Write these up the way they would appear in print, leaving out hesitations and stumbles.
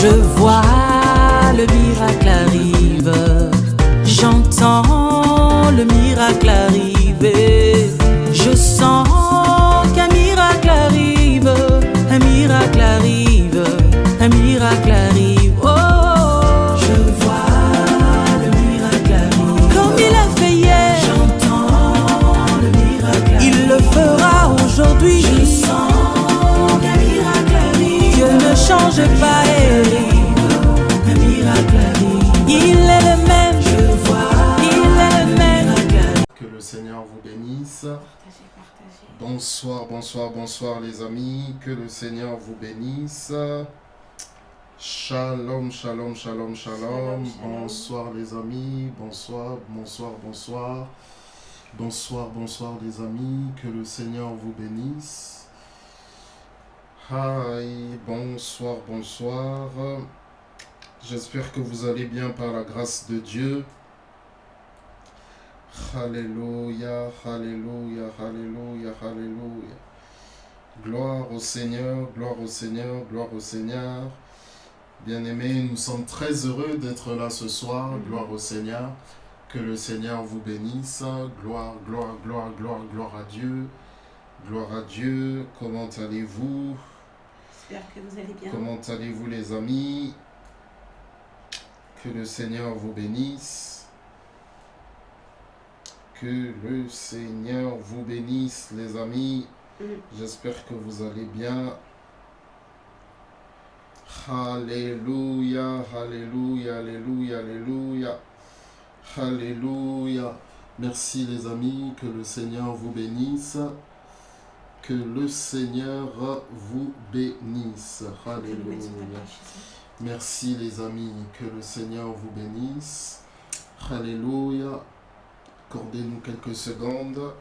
Je vois le miracle arrive, j'entends le miracle arriver, je sens qu'un miracle arrive, un miracle arrive, un miracle arrive. Oh, je vois le miracle arrive, comme il a fait hier, j'entends le miracle arrive, il le fera aujourd'hui. Je sens qu'un miracle arrive, Dieu ne change pas. Le Seigneur vous bénisse. Bonsoir, bonsoir, bonsoir les amis. Que le Seigneur vous bénisse. Shalom, shalom, shalom, shalom. Bonsoir les amis. Bonsoir, bonsoir, bonsoir. Bonsoir, bonsoir les amis. Que le Seigneur vous bénisse. Hi, bonsoir, bonsoir. J'espère que vous allez bien par la grâce de Dieu. Alléluia, alléluia, alléluia, alléluia. Gloire au Seigneur, gloire au Seigneur, gloire au Seigneur. Bien-aimés, nous sommes très heureux d'être là ce soir. Gloire au Seigneur. Que le Seigneur vous bénisse. Gloire, gloire, gloire, gloire, gloire à Dieu. Gloire à Dieu. Comment allez-vous? J'espère que vous allez bien. Comment allez-vous les amis? Que le Seigneur vous bénisse. Que le Seigneur vous bénisse, les amis. J'espère que vous allez bien. Alléluia, alléluia, alléluia, alléluia. Alléluia. Merci, les amis. Que le Seigneur vous bénisse. Que le Seigneur vous bénisse. Alléluia. Merci, les amis. Que le Seigneur vous bénisse. Alléluia. Accordez-nous quelques secondes.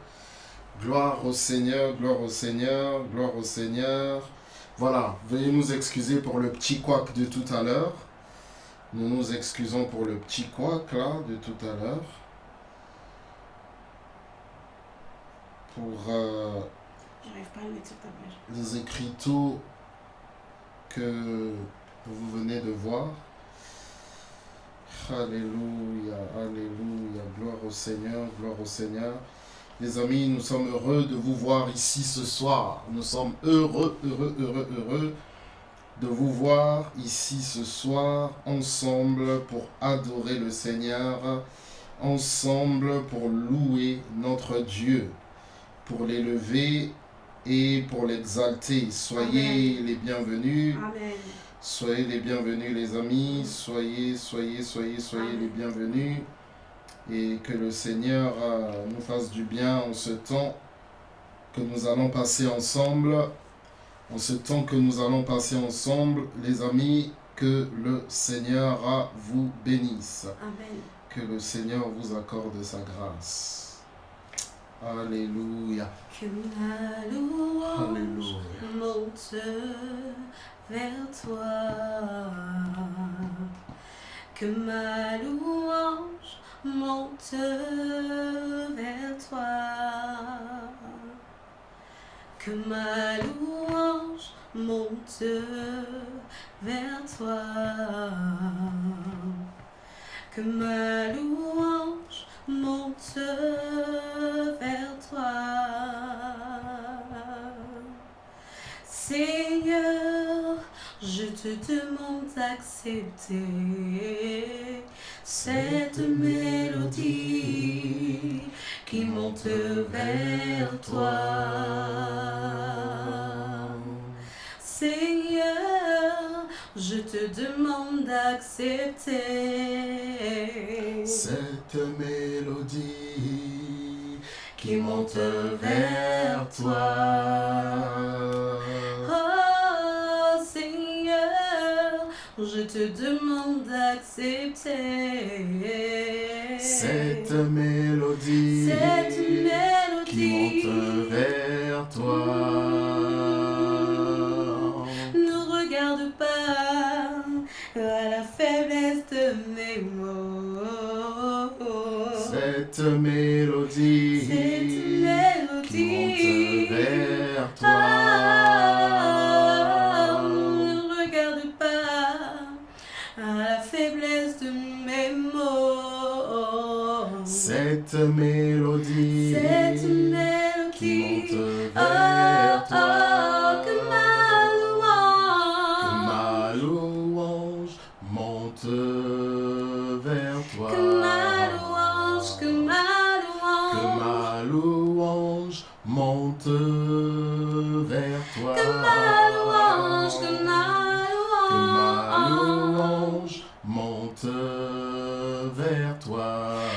Gloire au Seigneur, gloire au Seigneur, gloire au Seigneur. Voilà, veuillez nous excuser pour le petit couac de tout à l'heure. Nous nous excusons pour le petit couac là de tout à l'heure. Pour J'arrive pas à le mettre sur ta page. les écriteaux que vous venez de voir. Alléluia, alléluia, gloire au Seigneur, gloire au Seigneur. Les amis, nous sommes heureux de vous voir ici ce soir. Nous sommes heureux de vous voir ici ce soir, ensemble pour adorer le Seigneur, ensemble pour louer notre Dieu, pour l'élever et pour l'exalter. Soyez les bienvenus. Amen. Soyez les bienvenus les amis, soyez les bienvenus et que le Seigneur nous fasse du bien en ce temps que nous allons passer ensemble, les amis, que le Seigneur vous bénisse. Amen. Que le Seigneur vous accorde sa grâce. Alléluia. Que ma louange monte vers toi, que ma louange monte vers toi, que ma louange monte vers toi, que ma louange monte vers toi. Seigneur, je te demande d'accepter cette mélodie qui monte vers toi. Seigneur, je te demande d'accepter cette mélodie qui monte vers toi. Je te demande d'accepter cette mélodie qui monte vers toi. Ne regarde pas à la faiblesse de mes mots. Cette mélodie qui monte vers toi. Ne regarde pas Cette mélodie qui monte oh, vers toi, que ma louange monte vers toi, que ma louange monte vers toi, que ma louange monte vers toi, que ma louange monte vers toi,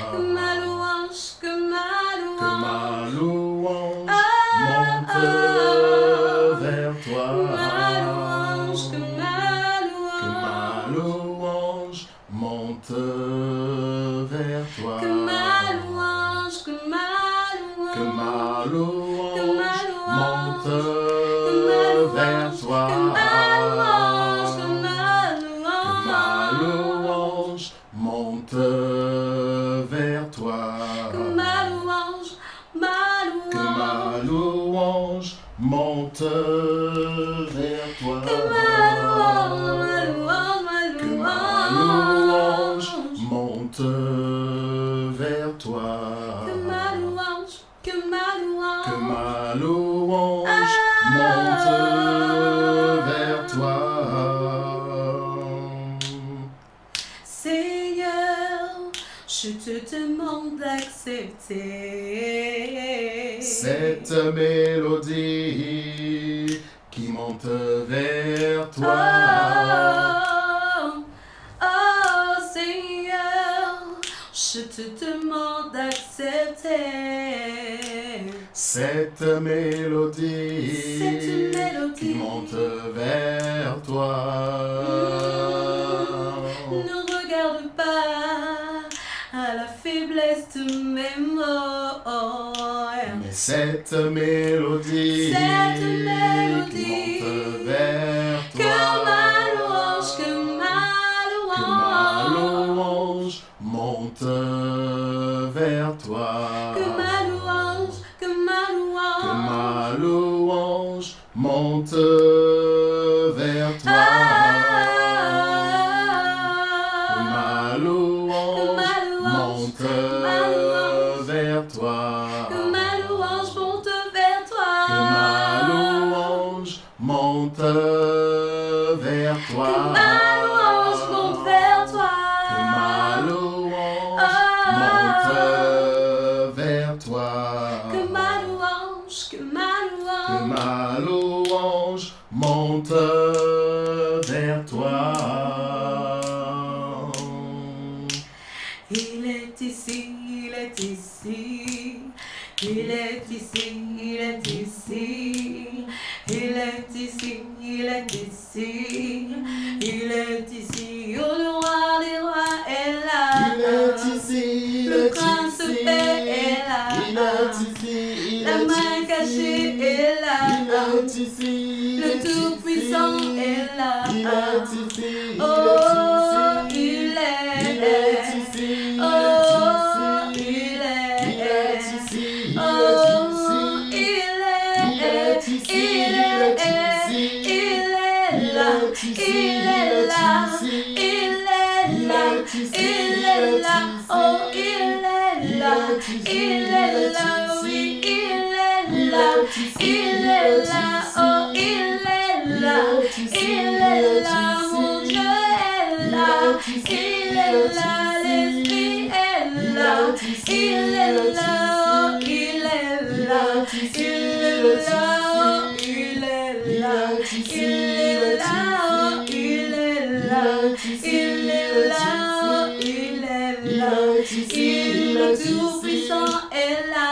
que ma louange monte vers toi, que ma louange que ma louange monte vers toi, que ma louange monte vers toi, que ma louange monte vers toi, que ma louange monte vers toi, que ma louange monte vers toi. Seigneur, je te demande d'accepter Cette mélodie qui monte vers toi. Oh, Seigneur, je te demande d'accepter Cette mélodie qui monte vers toi. Ne regarde pas à la faiblesse de mes mots. Mais cette mélodie qui monte vers toi. Que ma louange monte vers toi. Que ma louange monte vers toi. Monte vers toi. Que ma louange monte vers toi. Que ma louange monte vers toi. Que ma louange monte vers toi. Que ma louange monte vers toi. Que ma louange monte vers toi. Il est ici, il est ici, il est ici, il est ici, il est ici, il est ici, il est ici, oh le roi des rois est là, il est ici, le prince de paix est là, il est ici, la main cachée est là, il est ici, le tout-puissant est là, il est ici, oh il est ici, oh il est ici, oh il est ici, il est là, il est là, il est là, il est là, oh il est là, il est là, oui il est là, il est là, oh il est là, il est là, mon Dieu est là, il est là, l'Esprit est là, il est là, oh il est là, il est là, oh il est là, il est là, oh il est là, il est là, oh il est là, le tout-puissant est là,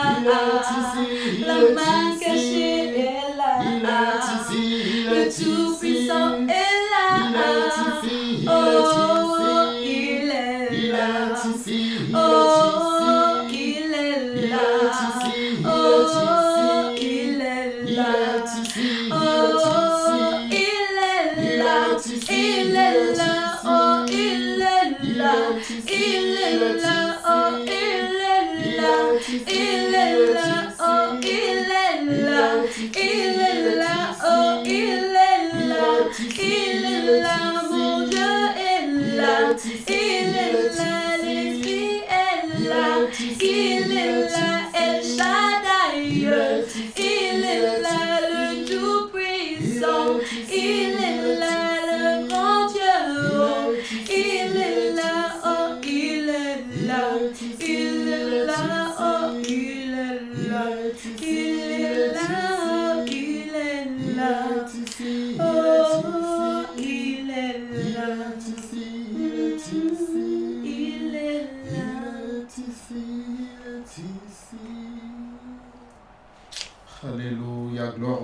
la main cachée est là, le tout-puissant est là, oh il est là, oh il est là, oh il est là, oh il est là, il est là, oh il est là, il est là, oh il est là, il est là, oh il est là, il est là, oh il est là, il est là, mon Dieu est là, il est là, l'Esprit est là, il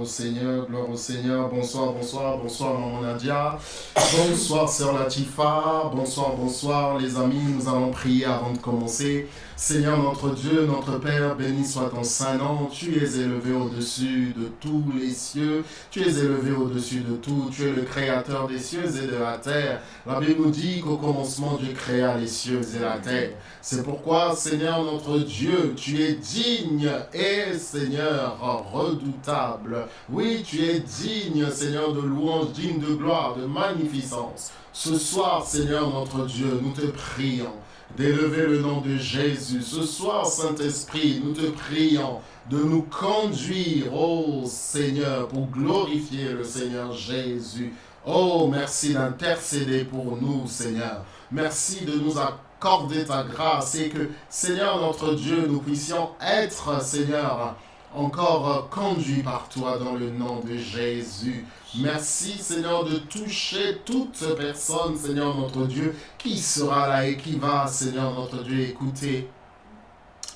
au Seigneur, gloire au Seigneur. Bonsoir, bonsoir, bonsoir Maman Nadia. Bonsoir Sœur Latifa. Bonsoir, bonsoir les amis. Nous allons prier avant de commencer. Seigneur notre Dieu, notre Père, béni soit ton saint nom. Tu es élevé au-dessus de tous les cieux. Tu es élevé au-dessus de tout. Tu es le créateur des cieux et de la terre. La Bible nous dit qu'au commencement Dieu créa les cieux et la terre. C'est pourquoi, Seigneur notre Dieu, tu es digne et Seigneur redoutable. Oui, tu es digne, Seigneur, de louange, digne de gloire, de magnificence. Ce soir, Seigneur notre Dieu, nous te prions d'élever le nom de Jésus. Ce soir, Saint-Esprit, nous te prions de nous conduire, oh Seigneur, pour glorifier le Seigneur Jésus. Oh, merci d'intercéder pour nous, Seigneur. Merci de nous accorder ta grâce et que, Seigneur notre Dieu, nous puissions être, Seigneur, encore conduits par toi dans le nom de Jésus. Merci, Seigneur, de toucher toute personne, Seigneur notre Dieu, qui sera là et qui va, Seigneur notre Dieu, écouter,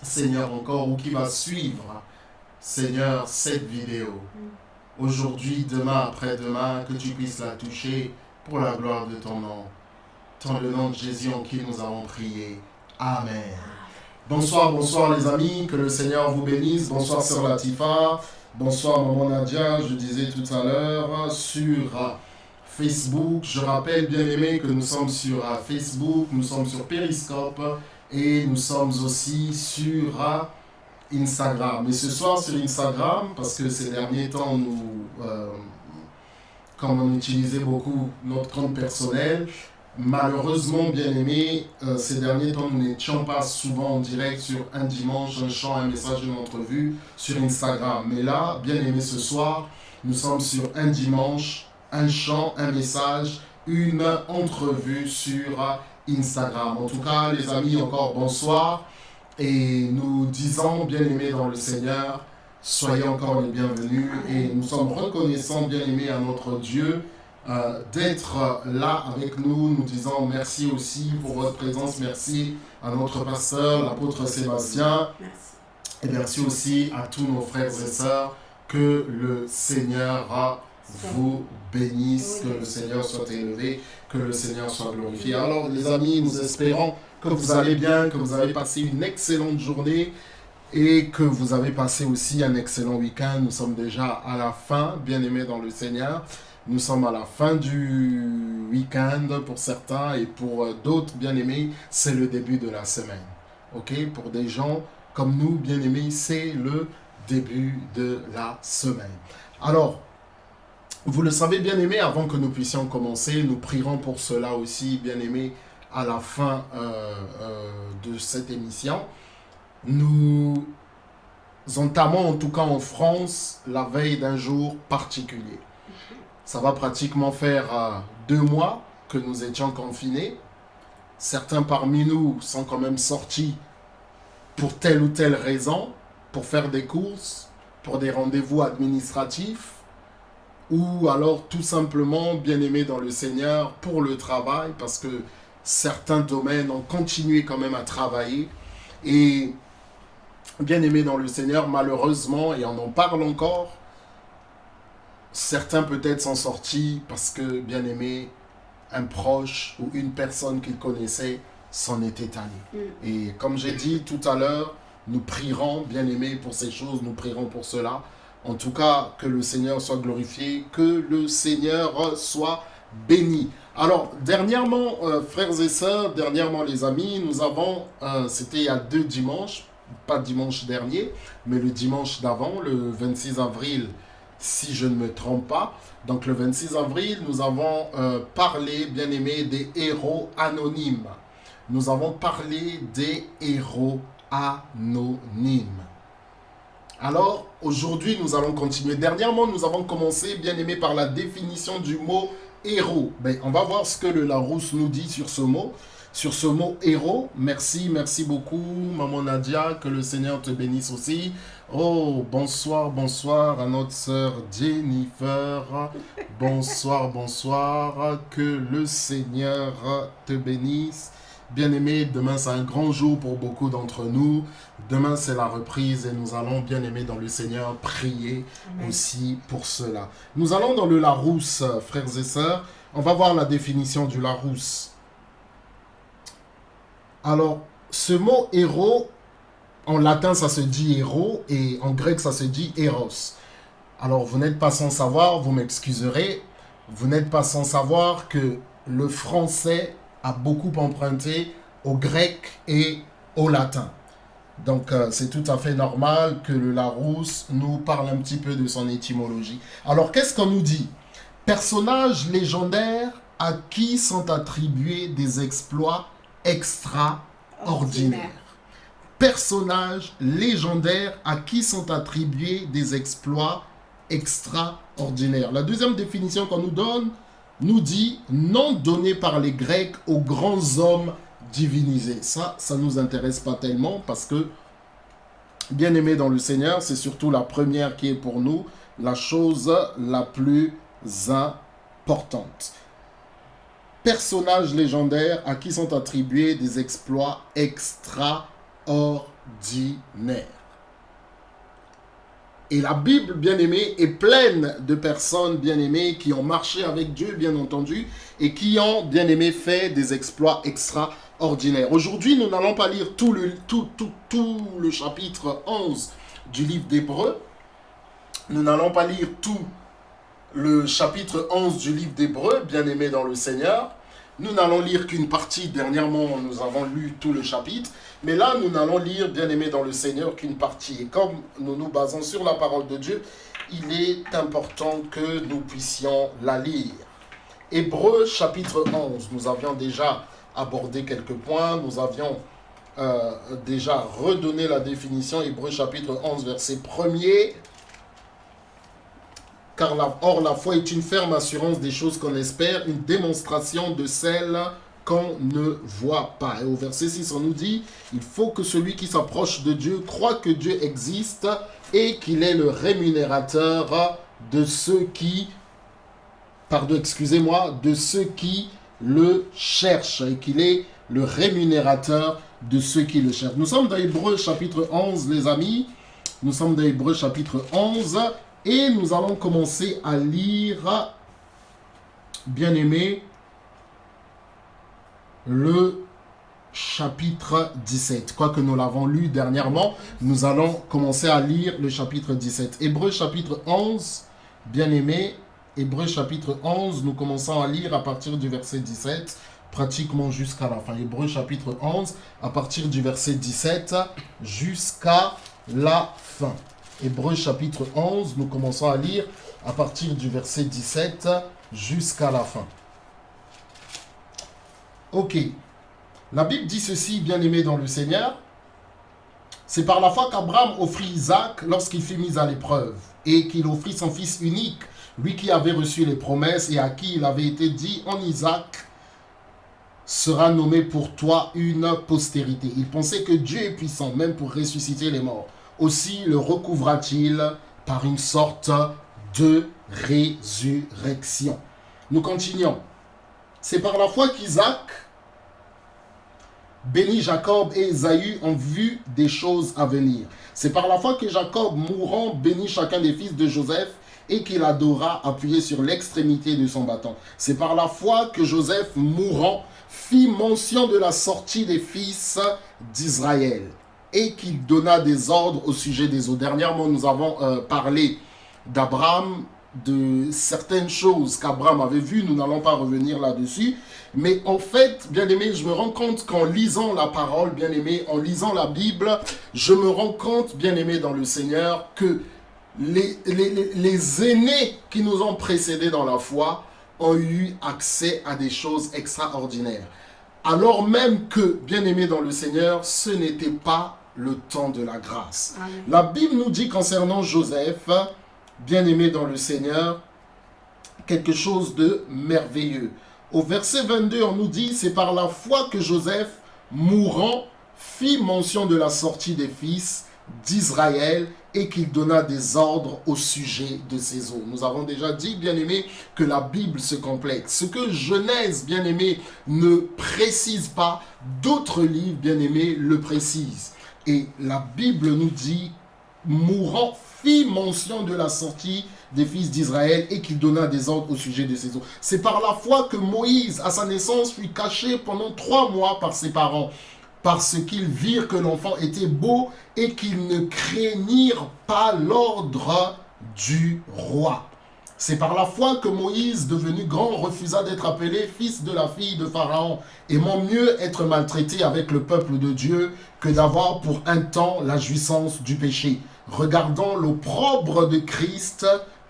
Seigneur, encore, ou qui va suivre, Seigneur, cette vidéo. Aujourd'hui, demain, après-demain, que tu puisses la toucher pour la gloire de ton nom. Dans le nom de Jésus en qui nous avons prié. Amen. Bonsoir, bonsoir les amis, que le Seigneur vous bénisse. Bonsoir Sœur Latifa, bonsoir Maman Nadia, je disais tout à l'heure, sur Facebook. Je rappelle bien aimé que nous sommes sur Facebook, nous sommes sur Periscope et nous sommes aussi sur Instagram. Mais ce soir sur Instagram, parce que ces derniers temps, comme on utilisait beaucoup notre compte personnel, malheureusement, bien aimé, ces derniers temps, nous n'étions pas souvent en direct sur un dimanche, un chant, un message, une entrevue sur Instagram. Mais là, bien aimé, ce soir, nous sommes sur un dimanche, un chant, un message, une entrevue sur Instagram. En tout cas, les amis, encore bonsoir. Et nous disons, bien aimé dans le Seigneur, soyez encore les bienvenus. Et nous sommes reconnaissants, bien aimé, à notre Dieu, d'être là avec nous. Nous disons merci aussi pour votre présence. Merci à notre pasteur, l'apôtre Sébastien. Merci. Et merci aussi à tous nos frères et sœurs. Que le Seigneur vous bénisse, que le Seigneur soit élevé, que le Seigneur soit glorifié. Alors les amis, nous espérons que vous allez bien, que vous avez passé une excellente journée et que vous avez passé aussi un excellent week-end. Nous sommes déjà à la fin, bien aimés dans le Seigneur. Nous sommes à la fin du week-end pour certains et pour d'autres, bien aimés, c'est le début de la semaine. Ok? Pour des gens comme nous, bien aimés, c'est le début de la semaine. Alors, vous le savez, bien aimés, avant que nous puissions commencer, nous prierons pour cela aussi, bien aimés, à la fin de cette émission. Nous entamons, en tout cas en France, la veille d'un jour particulier. Ça va pratiquement faire 2 mois que nous étions confinés. Certains parmi nous sont quand même sortis pour telle ou telle raison, pour faire des courses, pour des rendez-vous administratifs, ou alors tout simplement, bien aimés dans le Seigneur, pour le travail, parce que certains domaines ont continué quand même à travailler. Et bien aimés dans le Seigneur, malheureusement, et on en parle encore, certains peut-être sont sortis parce que, bien aimé, un proche ou une personne qu'ils connaissaient s'en était allé. Et comme j'ai dit tout à l'heure, nous prierons, bien aimé, pour ces choses, nous prierons pour cela. En tout cas, que le Seigneur soit glorifié, que le Seigneur soit béni. Alors, dernièrement, frères et sœurs, dernièrement les amis, nous avons, c'était il y a 2 dimanches, pas dimanche dernier, mais le dimanche d'avant, le 26 avril, si je ne me trompe pas. Donc le 26 avril, nous avons parlé, bien aimé, des héros anonymes. Nous avons parlé des héros anonymes. Alors, aujourd'hui, nous allons continuer. Dernièrement, nous avons commencé, bien aimé, par la définition du mot héros. Ben, on va voir ce que le Larousse nous dit sur ce mot. Sur ce mot héros. Merci, merci beaucoup, Maman Nadia. Que le Seigneur te bénisse aussi. Oh, bonsoir, bonsoir à notre sœur Jennifer. Bonsoir, bonsoir. Que le Seigneur te bénisse. Bien-aimés, demain c'est un grand jour pour beaucoup d'entre nous. Demain c'est la reprise et nous allons, bien-aimés dans le Seigneur, prier aussi pour cela. Nous allons dans le Larousse, frères et sœurs. On va voir la définition du Larousse. Alors, ce mot héros, en latin ça se dit héros et en grec ça se dit héros. Alors, vous n'êtes pas sans savoir, vous m'excuserez, vous n'êtes pas sans savoir que le français a beaucoup emprunté au grec et au latin. Donc, c'est tout à fait normal que le Larousse nous parle un petit peu de son étymologie. Alors, qu'est-ce qu'on nous dit? Personnage légendaire à qui sont attribués des exploits extraordinaires. Personnage légendaire à qui sont attribués des exploits extraordinaires. La deuxième définition qu'on nous donne nous dit « nom donné par les Grecs aux grands hommes divinisés ». Ça ne nous intéresse pas tellement parce que, bien aimé dans le Seigneur, c'est surtout la première qui est pour nous la chose la plus importante. Personnages légendaires à qui sont attribués des exploits extraordinaires. Et la Bible, bien-aimée, est pleine de personnes, bien-aimées, qui ont marché avec Dieu, bien entendu, et qui ont, bien-aimé, fait des exploits extraordinaires. Aujourd'hui, nous n'allons pas lire tout le chapitre 11 du livre d'Hébreux. Nous n'allons pas lire tout le chapitre 11 du livre d'Hébreux, bien-aimé dans le Seigneur. Nous n'allons lire qu'une partie. Dernièrement, nous avons lu tout le chapitre. Mais là, nous n'allons lire, bien-aimé dans le Seigneur, qu'une partie. Et comme nous nous basons sur la parole de Dieu, il est important que nous puissions la lire. Hébreux, chapitre 11. Nous avions déjà abordé quelques points. Nous avions déjà redonné la définition. Hébreux, chapitre 11, verset 1er. Car or la foi est une ferme assurance des choses qu'on espère, une démonstration de celles qu'on ne voit pas. Et au verset 6, on nous dit, il faut que celui qui s'approche de Dieu croit que Dieu existe et qu'il est le rémunérateur de ceux qui, de ceux qui le cherchent, et qu'il est le rémunérateur de ceux qui le cherchent. Nous sommes dans Hébreux chapitre 11, les amis. Nous sommes dans Hébreux chapitre 11. Et nous allons commencer à lire, bien-aimé, le chapitre 17. Quoique nous l'avons lu dernièrement, nous allons commencer à lire le chapitre 17. Hébreux chapitre 11, bien-aimé, Hébreux chapitre 11, nous commençons à lire à partir du verset 17, pratiquement jusqu'à la fin. Hébreux chapitre 11, à partir du verset 17 jusqu'à la fin. Hébreux chapitre 11, nous commençons à lire à partir du verset 17 jusqu'à la fin. Ok. La Bible dit ceci, bien-aimé dans le Seigneur. C'est par la foi qu'Abraham offrit Isaac lorsqu'il fut mis à l'épreuve, et qu'il offrit son fils unique, lui qui avait reçu les promesses et à qui il avait été dit, en Isaac sera nommé pour toi une postérité. Il pensait que Dieu est puissant, même pour ressusciter les morts. Aussi le recouvra-t-il par une sorte de résurrection. Nous continuons. C'est par la foi qu'Isaac bénit Jacob et Ésaü ont vu des choses à venir. C'est par la foi que Jacob, mourant, bénit chacun des fils de Joseph et qu'il adora appuyé sur l'extrémité de son bâton. C'est par la foi que Joseph, mourant, fit mention de la sortie des fils d'Israël et qu'il donna des ordres au sujet des eaux. Dernièrement, nous avons parlé d'Abraham, de certaines choses qu'Abraham avait vues. Nous n'allons pas revenir là-dessus. Mais en fait, bien-aimé, je me rends compte qu'en lisant la parole, bien-aimé, en lisant la Bible, je me rends compte, bien-aimé dans le Seigneur, que les aînés qui nous ont précédés dans la foi ont eu accès à des choses extraordinaires. Alors même que, bien-aimé dans le Seigneur, ce n'était pas le temps de la grâce. Amen. La Bible nous dit concernant Joseph, bien-aimé dans le Seigneur, quelque chose de merveilleux. Au verset 22, on nous dit, c'est par la foi que Joseph, mourant, fit mention de la sortie des fils d'Israël et qu'il donna des ordres au sujet de ces eaux. Nous avons déjà dit, bien-aimés, que la Bible se complète. Ce que Genèse, bien-aimés, ne précise pas, d'autres livres, bien-aimés, le précisent. Et la Bible nous dit, mourant, fit mention de la sortie des fils d'Israël et qu'il donna des ordres au sujet de ces eaux. C'est par la foi que Moïse, à sa naissance, fut caché pendant 3 mois par ses parents, parce qu'ils virent que l'enfant était beau et qu'ils ne craignirent pas l'ordre du roi. C'est par la foi que Moïse, devenu grand, refusa d'être appelé fils de la fille de Pharaon, aimant mieux être maltraité avec le peuple de Dieu que d'avoir pour un temps la jouissance du péché, regardant l'opprobre de Christ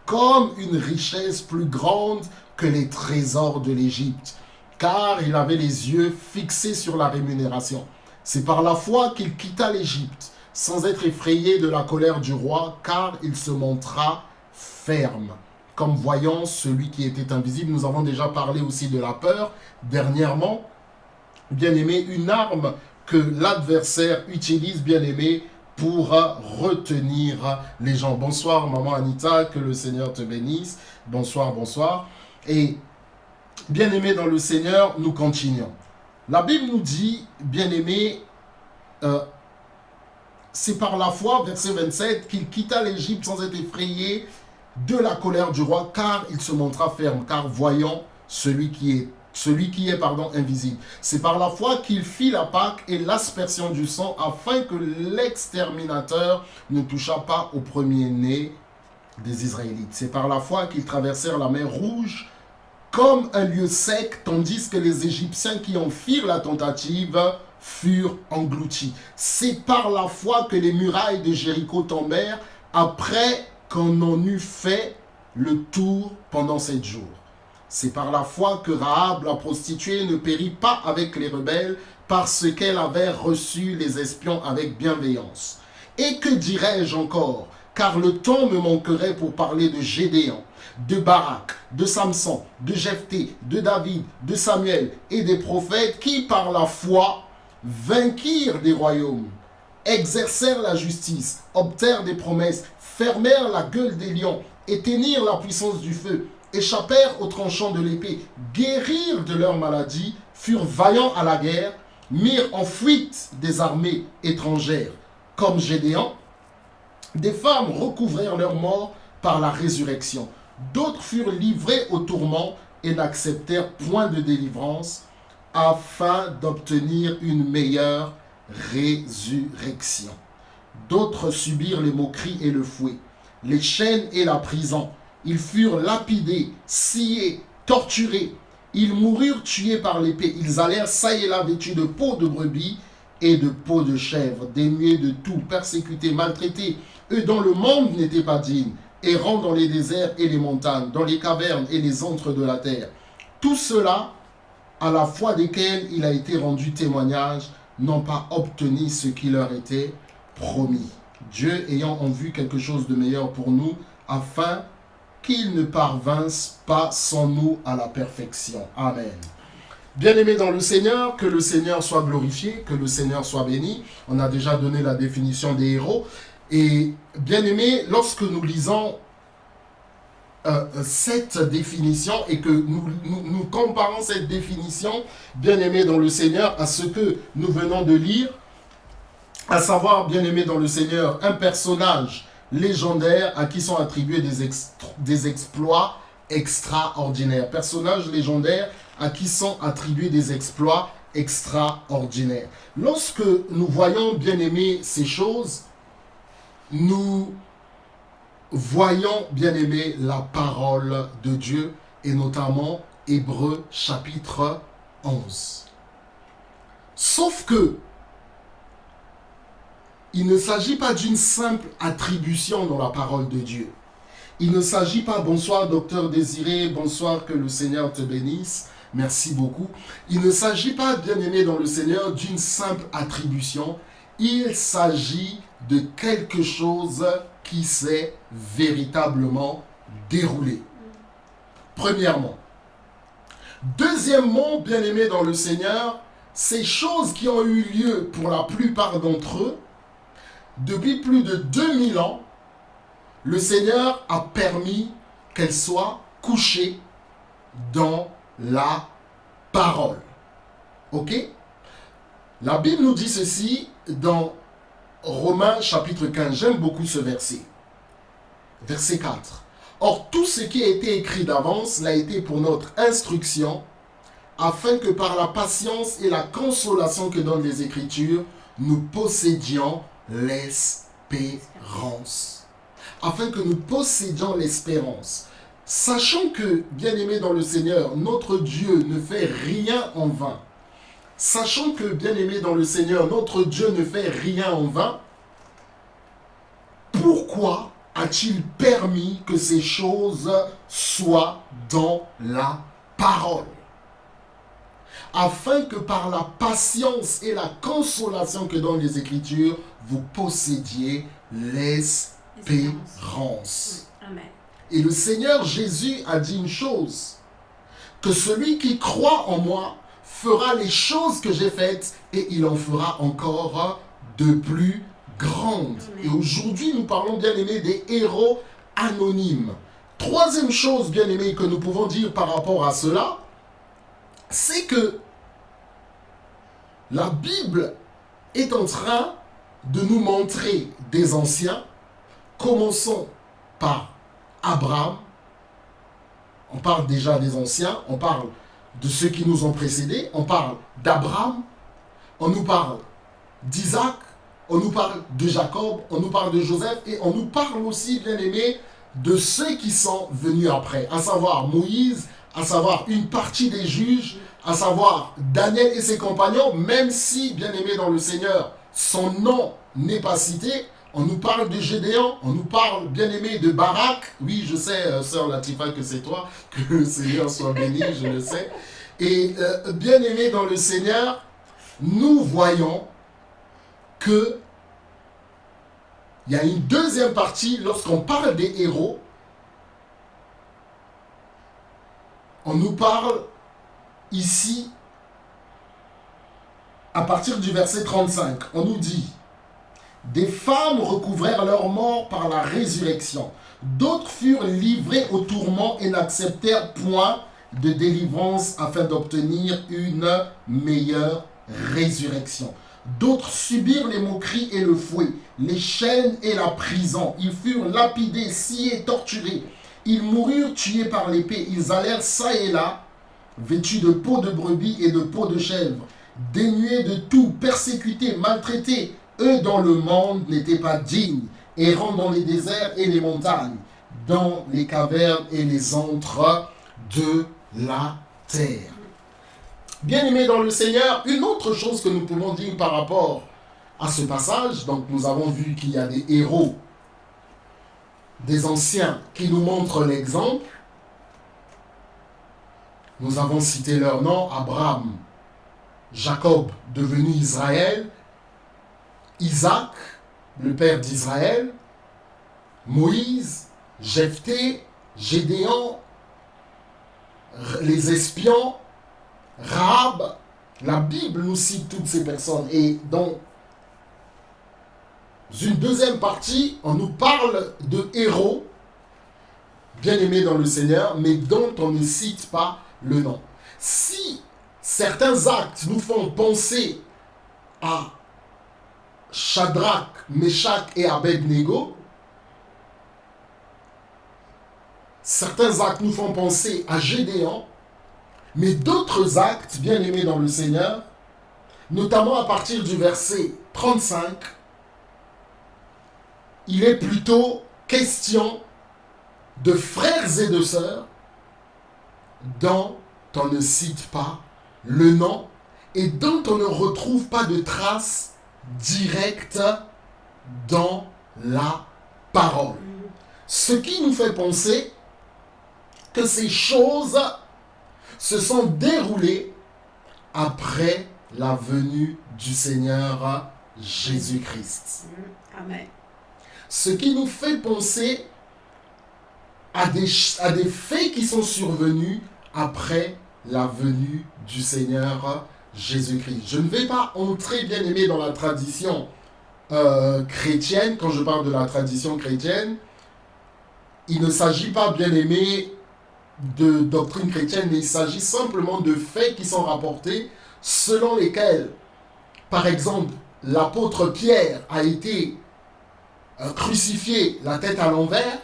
comme une richesse plus grande que les trésors de l'Égypte, car il avait les yeux fixés sur la rémunération. C'est par la foi qu'il quitta l'Égypte, sans être effrayé de la colère du roi, car il se montra ferme, comme voyant celui qui était invisible. Nous avons déjà parlé aussi de la peur dernièrement. Bien-aimé, une arme que l'adversaire utilise, bien-aimé, pour retenir les gens. Bonsoir, maman Anita, que le Seigneur te bénisse. Bonsoir, bonsoir. Et bien-aimé dans le Seigneur, nous continuons. La Bible nous dit, bien-aimé, c'est par la foi, verset 27, qu'il quitta l'Égypte sans être effrayé de la colère du roi, car il se montra ferme, car voyant celui qui est invisible. C'est par la foi qu'il fit la Pâque et l'aspersion du sang, afin que l'exterminateur ne touchât pas au premier-né des Israélites. C'est par la foi qu'ils traversèrent la mer Rouge comme un lieu sec, tandis que les Égyptiens qui en firent la tentative furent engloutis. C'est par la foi que les murailles de Jéricho tombèrent, après qu'on en eut fait le tour pendant 7 jours. C'est par la foi que Rahab, la prostituée, ne périt pas avec les rebelles, parce qu'elle avait reçu les espions avec bienveillance. Et que dirais-je encore? Car le temps me manquerait pour parler de Gédéon, de Barak, de Samson, de Jephthé, de David, de Samuel et des prophètes qui, par la foi, vainquirent des royaumes, exercèrent la justice, obtinrent des promesses, fermèrent la gueule des lions, éteignirent la puissance du feu, échappèrent aux tranchants de l'épée, guérirent de leur maladie, furent vaillants à la guerre, mirent en fuite des armées étrangères. Comme Gédéon, des femmes recouvrèrent leur mort par la résurrection. D'autres furent livrés au tourment et n'acceptèrent point de délivrance, afin d'obtenir une meilleure résurrection. D'autres subirent les moqueries et le fouet, les chaînes et la prison. Ils furent lapidés, sciés, torturés. Ils moururent tués par l'épée. Ils allèrent çà et là vêtus de peau de brebis et de peau de chèvre, dénués de tout, persécutés, maltraités. Eux dont le monde n'était pas digne, errant dans les déserts et les montagnes, dans les cavernes et les antres de la terre. Tout cela, à la foi desquels il a été rendu témoignage, n'ont pas obtenu ce qui leur était promis. Dieu ayant en vue quelque chose de meilleur pour nous, afin qu'ils ne parvinssent pas sans nous à la perfection. Amen. Bien-aimés dans le Seigneur, que le Seigneur soit glorifié, que le Seigneur soit béni. On a déjà donné la définition des héros. Et bien-aimés, lorsque nous lisons cette définition et que nous comparons cette définition, bien-aimés dans le Seigneur, à ce que nous venons de lire, à savoir, bien-aimés dans le Seigneur, un personnage légendaire à qui sont attribués des exploits extraordinaires. Personnage légendaire à qui sont attribués des exploits extraordinaires. Lorsque nous voyons, bien-aimés, ces choses, nous voyons, bien-aimés, la parole de Dieu, et notamment Hébreux chapitre 11. Sauf que il ne s'agit pas d'une simple attribution dans la parole de Dieu. Il ne s'agit pas, bonsoir docteur Désiré, bonsoir, que le Seigneur te bénisse, merci beaucoup. Il ne s'agit pas, bien-aimé dans le Seigneur, d'une simple attribution. Il s'agit de quelque chose qui s'est véritablement déroulé. Premièrement. Deuxièmement, bien-aimé dans le Seigneur, ces choses qui ont eu lieu pour la plupart d'entre eux depuis plus de 2000 ans, le Seigneur a permis qu'elle soit couchée dans la parole. Ok? La Bible nous dit ceci dans Romains chapitre 15. J'aime beaucoup ce verset. Verset 4. Or, tout ce qui a été écrit d'avance l'a été pour notre instruction, afin que par la patience et la consolation que donnent les Écritures, nous possédions l'espérance. Afin que nous possédions l'espérance. Sachant que, bien-aimés dans le Seigneur, notre Dieu ne fait rien en vain. Sachant que, bien-aimés dans le Seigneur, notre Dieu ne fait rien en vain, pourquoi a-t-il permis que ces choses soient dans la parole? Afin que par la patience et la consolation que donnent les Écritures, vous possédiez l'espérance. Amen. Et le Seigneur Jésus a dit une chose, que celui qui croit en moi fera les choses que j'ai faites et il en fera encore de plus grandes. Amen. Et aujourd'hui, nous parlons, bien aimés, des héros anonymes. Troisième chose, bien aimés, que nous pouvons dire par rapport à cela, c'est que la Bible est en train de nous montrer des anciens. Commençons par Abraham. On parle déjà des anciens, on parle de ceux qui nous ont précédés, on parle d'Abraham, on nous parle d'Isaac, on nous parle de Jacob, on nous parle de Joseph et on nous parle aussi, bien aimés, de ceux qui sont venus après, à savoir Moïse, à savoir une partie des juges, à savoir Daniel et ses compagnons, même si, bien aimé dans le Seigneur, son nom n'est pas cité. On nous parle de Gédéon, on nous parle, bien aimé, de Barak. Oui, je sais, sœur Latifa, que c'est toi, que le Seigneur soit béni, je le sais. Et bien aimé dans le Seigneur, nous voyons que il y a une deuxième partie, lorsqu'on parle des héros, on nous parle ici, à partir du verset 35, on nous dit: des femmes recouvrèrent leur mort par la résurrection. D'autres furent livrées au tourment et n'acceptèrent point de délivrance afin d'obtenir une meilleure résurrection. D'autres subirent les moqueries et le fouet, les chaînes et la prison. Ils furent lapidés, sciés, torturés. Ils moururent tués par l'épée. Ils allèrent çà et là, vêtus de peau de brebis et de peau de chèvre, dénués de tout, persécutés, maltraités. Eux dont le monde n'était pas digne, errant dans les déserts et les montagnes, dans les cavernes et les antres de la terre. Bien-aimés dans le Seigneur, une autre chose que nous pouvons dire par rapport à ce passage, donc nous avons vu qu'il y a des héros, des anciens qui nous montrent l'exemple. Nous avons cité leur nom: Abraham, Jacob devenu Israël, Isaac, le père d'Israël, Moïse, Jephthé, Gédéon, les espions, Rahab. La Bible nous cite toutes ces personnes. Et dans une deuxième partie, on nous parle de héros, bien-aimés dans le Seigneur, mais dont on ne cite pas le nom. Si certains actes nous font penser à Shadrach, Meshach et Abednego, certains actes nous font penser à Gédéon, mais d'autres actes, bien aimés dans le Seigneur, notamment à partir du verset 35, il est plutôt question de frères et de sœurs dont on ne cite pas le nom et dont on ne retrouve pas de traces directes dans la parole. Ce qui nous fait penser que ces choses se sont déroulées après la venue du Seigneur Jésus-Christ. Amen. Ce qui nous fait penser à des faits qui sont survenus après la venue du Seigneur Jésus-Christ. Je ne vais pas entrer, bien aimé, dans la tradition chrétienne, quand je parle de la tradition chrétienne, il ne s'agit pas, bien aimé, de doctrine chrétienne, mais il s'agit simplement de faits qui sont rapportés selon lesquels, par exemple, l'apôtre Pierre a été crucifié la tête à l'envers,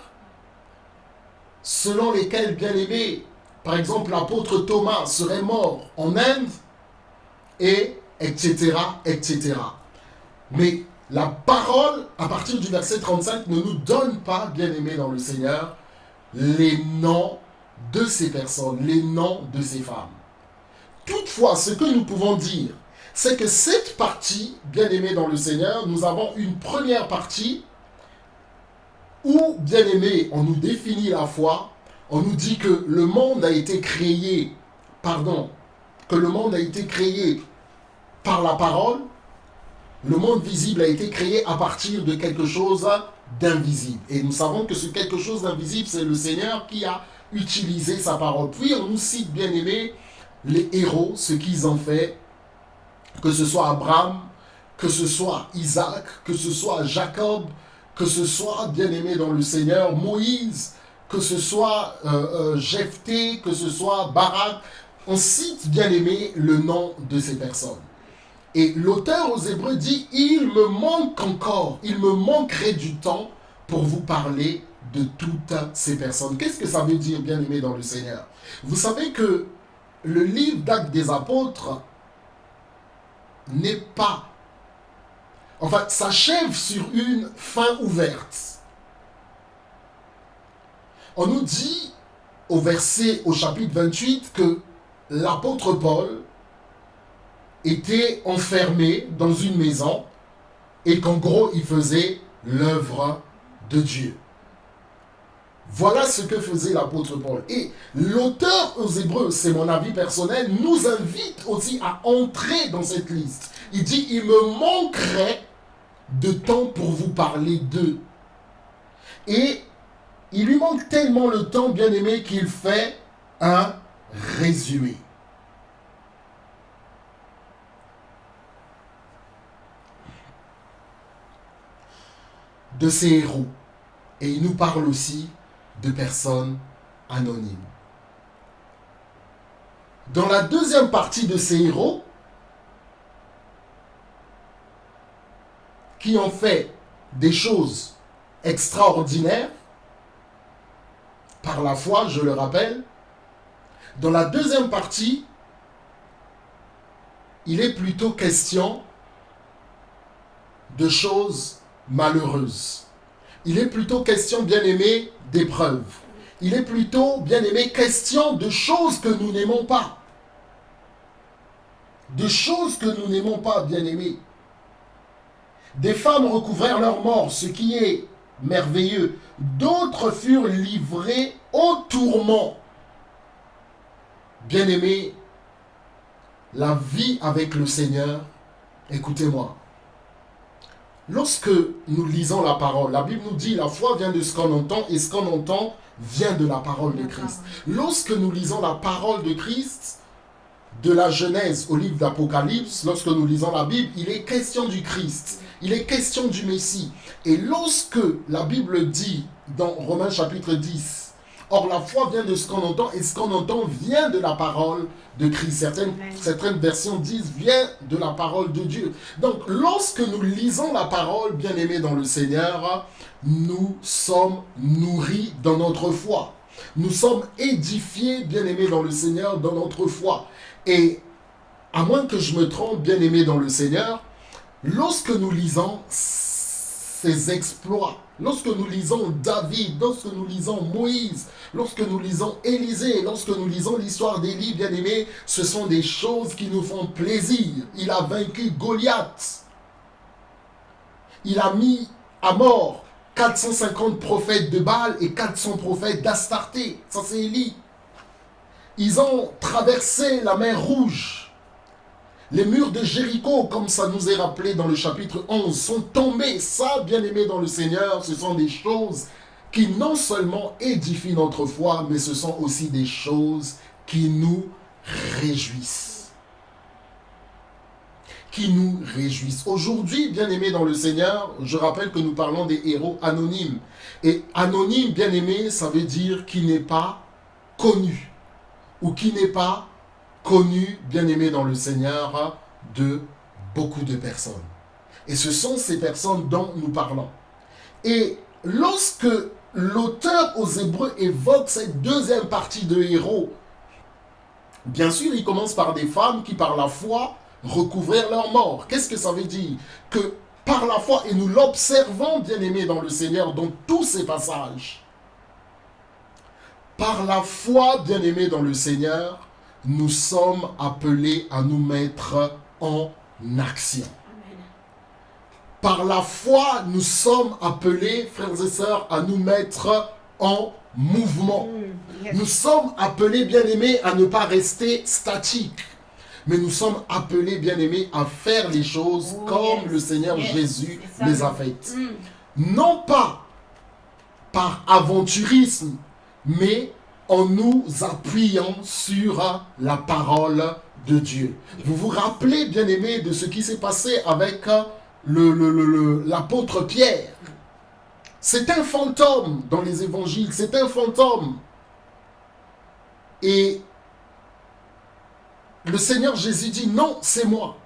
selon lesquels, bien aimé, par exemple, l'apôtre Thomas serait mort en Inde, et etc., etc. Mais la parole, à partir du verset 35, ne nous donne pas, bien aimé dans le Seigneur, les noms de ces personnes, les noms de ces femmes. Toutefois, ce que nous pouvons dire, c'est que cette partie, bien aimée dans le Seigneur, nous avons une première partie où, bien aimé, on nous définit la foi, on nous dit que le monde a été créé, que le monde a été créé par la parole, le monde visible a été créé à partir de quelque chose d'invisible. Et nous savons que ce quelque chose d'invisible, c'est le Seigneur qui a utilisé sa parole. Puis on nous cite, bien aimé, les héros, ce qu'ils ont fait, que ce soit Abraham, que ce soit Isaac, que ce soit Jacob, que ce soit, bien aimé dans le Seigneur, Moïse, que ce soit Jephthé, que ce soit Barak. On cite, bien aimé, le nom de ces personnes. Et l'auteur aux Hébreux dit, il me manque encore, il me manquerait du temps pour vous parler de toutes ces personnes. Qu'est-ce que ça veut dire, bien aimé dans le Seigneur? Vous savez que le livre d'Actes des Apôtres n'est pas... Enfin, s'achève sur une fin ouverte. On nous dit au chapitre 28 que l'apôtre Paul était enfermé dans une maison et qu'en gros, il faisait l'œuvre de Dieu. Voilà ce que faisait l'apôtre Paul. Et l'auteur aux Hébreux, c'est mon avis personnel, nous invite aussi à entrer dans cette liste. Il dit, il me manquerait de temps pour vous parler d'eux. Et il lui manque tellement le temps, bien aimé, qu'il fait un résumé. De ces héros. Et il nous parle aussi de personnes anonymes. Dans la deuxième partie de ces héros, qui ont fait des choses extraordinaires, par la foi, je le rappelle, dans la deuxième partie, il est plutôt question de choses malheureuses. Il est plutôt question, bien aimé, d'épreuves. Il est plutôt, bien aimé, question de choses que nous n'aimons pas. De choses que nous n'aimons pas, bien aimé. Des femmes recouvrèrent leur mort, ce qui est merveilleux. D'autres furent livrés au tourment. Bien aimé, la vie avec le Seigneur, écoutez-moi. Lorsque nous lisons la parole, la Bible nous dit la foi vient de ce qu'on entend et ce qu'on entend vient de la parole de Christ. Lorsque nous lisons la parole de Christ, de la Genèse au livre d'Apocalypse, lorsque nous lisons la Bible, il est question du Christ, il est question du Messie. Et lorsque la Bible dit dans Romains chapitre 10, or la foi vient de ce qu'on entend et ce qu'on entend vient de la parole de Christ. Certaines versions disent vient de la parole de Dieu. Donc lorsque nous lisons la parole, bien aimée dans le Seigneur, nous sommes nourris dans notre foi. Nous sommes édifiés, bien aimés dans le Seigneur, dans notre foi. Et à moins que je me trompe, bien aimé dans le Seigneur, lorsque nous lisons ses exploits, lorsque nous lisons David, lorsque nous lisons Moïse, lorsque nous lisons Élisée, lorsque nous lisons l'histoire d'Élie, bien aimé, ce sont des choses qui nous font plaisir. Il a vaincu Goliath. Il a mis à mort 450 prophètes de Baal et 400 prophètes d'Astarté. Ça, c'est Élie. Ils ont traversé la mer Rouge. Les murs de Jéricho, comme ça nous est rappelé dans le chapitre 11, sont tombés. Ça, bien aimé dans le Seigneur, ce sont des choses qui non seulement édifient notre foi, mais ce sont aussi des choses qui nous réjouissent. qui nous réjouissent. Aujourd'hui, bien-aimés dans le Seigneur, je rappelle que nous parlons des héros anonymes. Et anonyme, bien-aimé, ça veut dire qui n'est pas connu. Ou qui n'est pas connu, bien-aimé dans le Seigneur, de beaucoup de personnes. Et ce sont ces personnes dont nous parlons. Et lorsque l'auteur aux Hébreux évoque cette deuxième partie de héros, bien sûr, il commence par des femmes qui, par la foi, recouvrirent leur mort. Qu'est-ce que ça veut dire? Que par la foi, et nous l'observons, bien-aimés dans le Seigneur, dans tous ces passages, par la foi, bien-aimés dans le Seigneur, nous sommes appelés à nous mettre en action. Par la foi, nous sommes appelés, frères et sœurs, à nous mettre en mouvement. Nous sommes appelés, bien-aimés, à ne pas rester statiques. Mais nous sommes appelés, bien-aimés, à faire les choses comme le Seigneur Jésus les a faites. Non pas par aventurisme, mais en nous appuyant sur la parole de Dieu. Vous vous rappelez, bien-aimés, de ce qui s'est passé avec l'apôtre Pierre. C'est un fantôme dans les évangiles, c'est un fantôme. Et le Seigneur Jésus dit, non, c'est moi.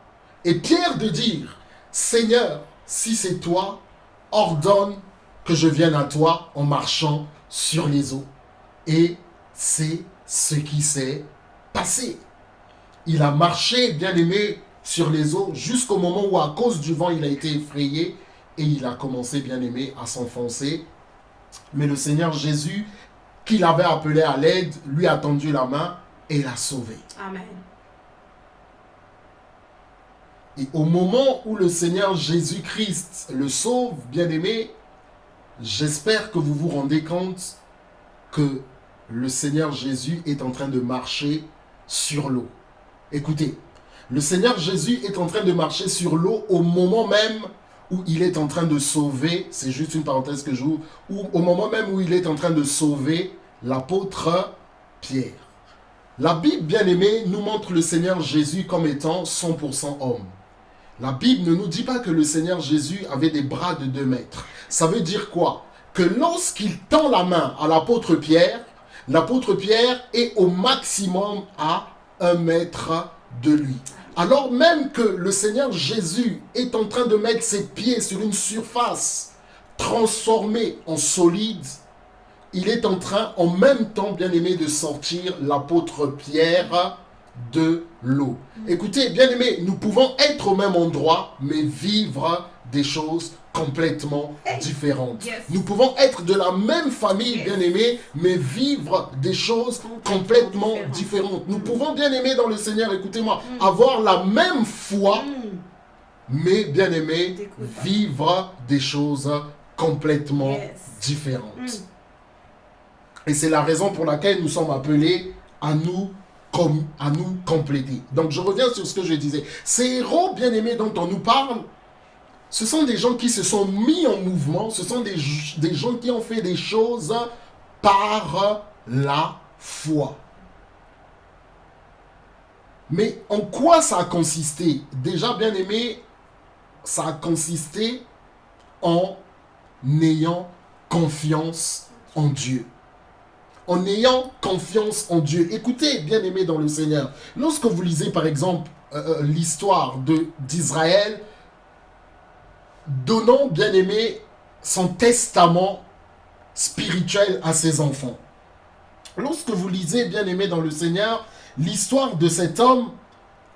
Et Pierre de dire, Seigneur, si c'est toi, ordonne que je vienne à toi en marchant sur les eaux. Et c'est ce qui s'est passé. Il a marché, bien-aimé, sur les eaux jusqu'au moment où, à cause du vent, il a été effrayé et il a commencé, bien-aimé, à s'enfoncer. Mais le Seigneur Jésus, qui l'avait appelé à l'aide, lui a tendu la main et l'a sauvé. Amen. Et au moment où le Seigneur Jésus-Christ le sauve, bien-aimé, j'espère que vous vous rendez compte que le Seigneur Jésus est en train de marcher sur l'eau. Écoutez, le Seigneur Jésus est en train de marcher sur l'eau au moment même où il est en train de sauver, c'est juste une parenthèse que j'ouvre, au moment même où il est en train de sauver l'apôtre Pierre. La Bible, bien-aimée, nous montre le Seigneur Jésus comme étant 100% homme. La Bible ne nous dit pas que le Seigneur Jésus avait des bras de 2 mètres. Ça veut dire quoi? Que lorsqu'il tend la main à l'apôtre Pierre est au maximum à 1 mètre de lui. Alors même que le Seigneur Jésus est en train de mettre ses pieds sur une surface transformée en solide, il est en train, en même temps, bien-aimé, de sortir l'apôtre Pierre de l'eau. Écoutez, bien-aimé, nous pouvons être au même endroit, mais vivre des choses complètement différentes. Nous pouvons être de la même famille, bien-aimé, mais vivre des choses complètement différentes. Nous pouvons, bien-aimé dans le Seigneur, écoutez-moi, avoir la même foi, mais, bien-aimé, vivre des choses complètement différentes. Et c'est la raison pour laquelle nous sommes appelés à nous compléter. Donc, je reviens sur ce que je disais. Ces héros bien-aimés dont on nous parle, ce sont des gens qui se sont mis en mouvement, ce sont des gens qui ont fait des choses par la foi. Mais en quoi ça a consisté? Déjà, bien-aimé, ça a consisté en ayant confiance en Dieu. En ayant confiance en Dieu. Écoutez, bien-aimés dans le Seigneur, lorsque vous lisez par exemple l'histoire d'Israël, donnant, bien-aimé, son testament spirituel à ses enfants. Lorsque vous lisez, bien-aimé dans le Seigneur, l'histoire de cet homme,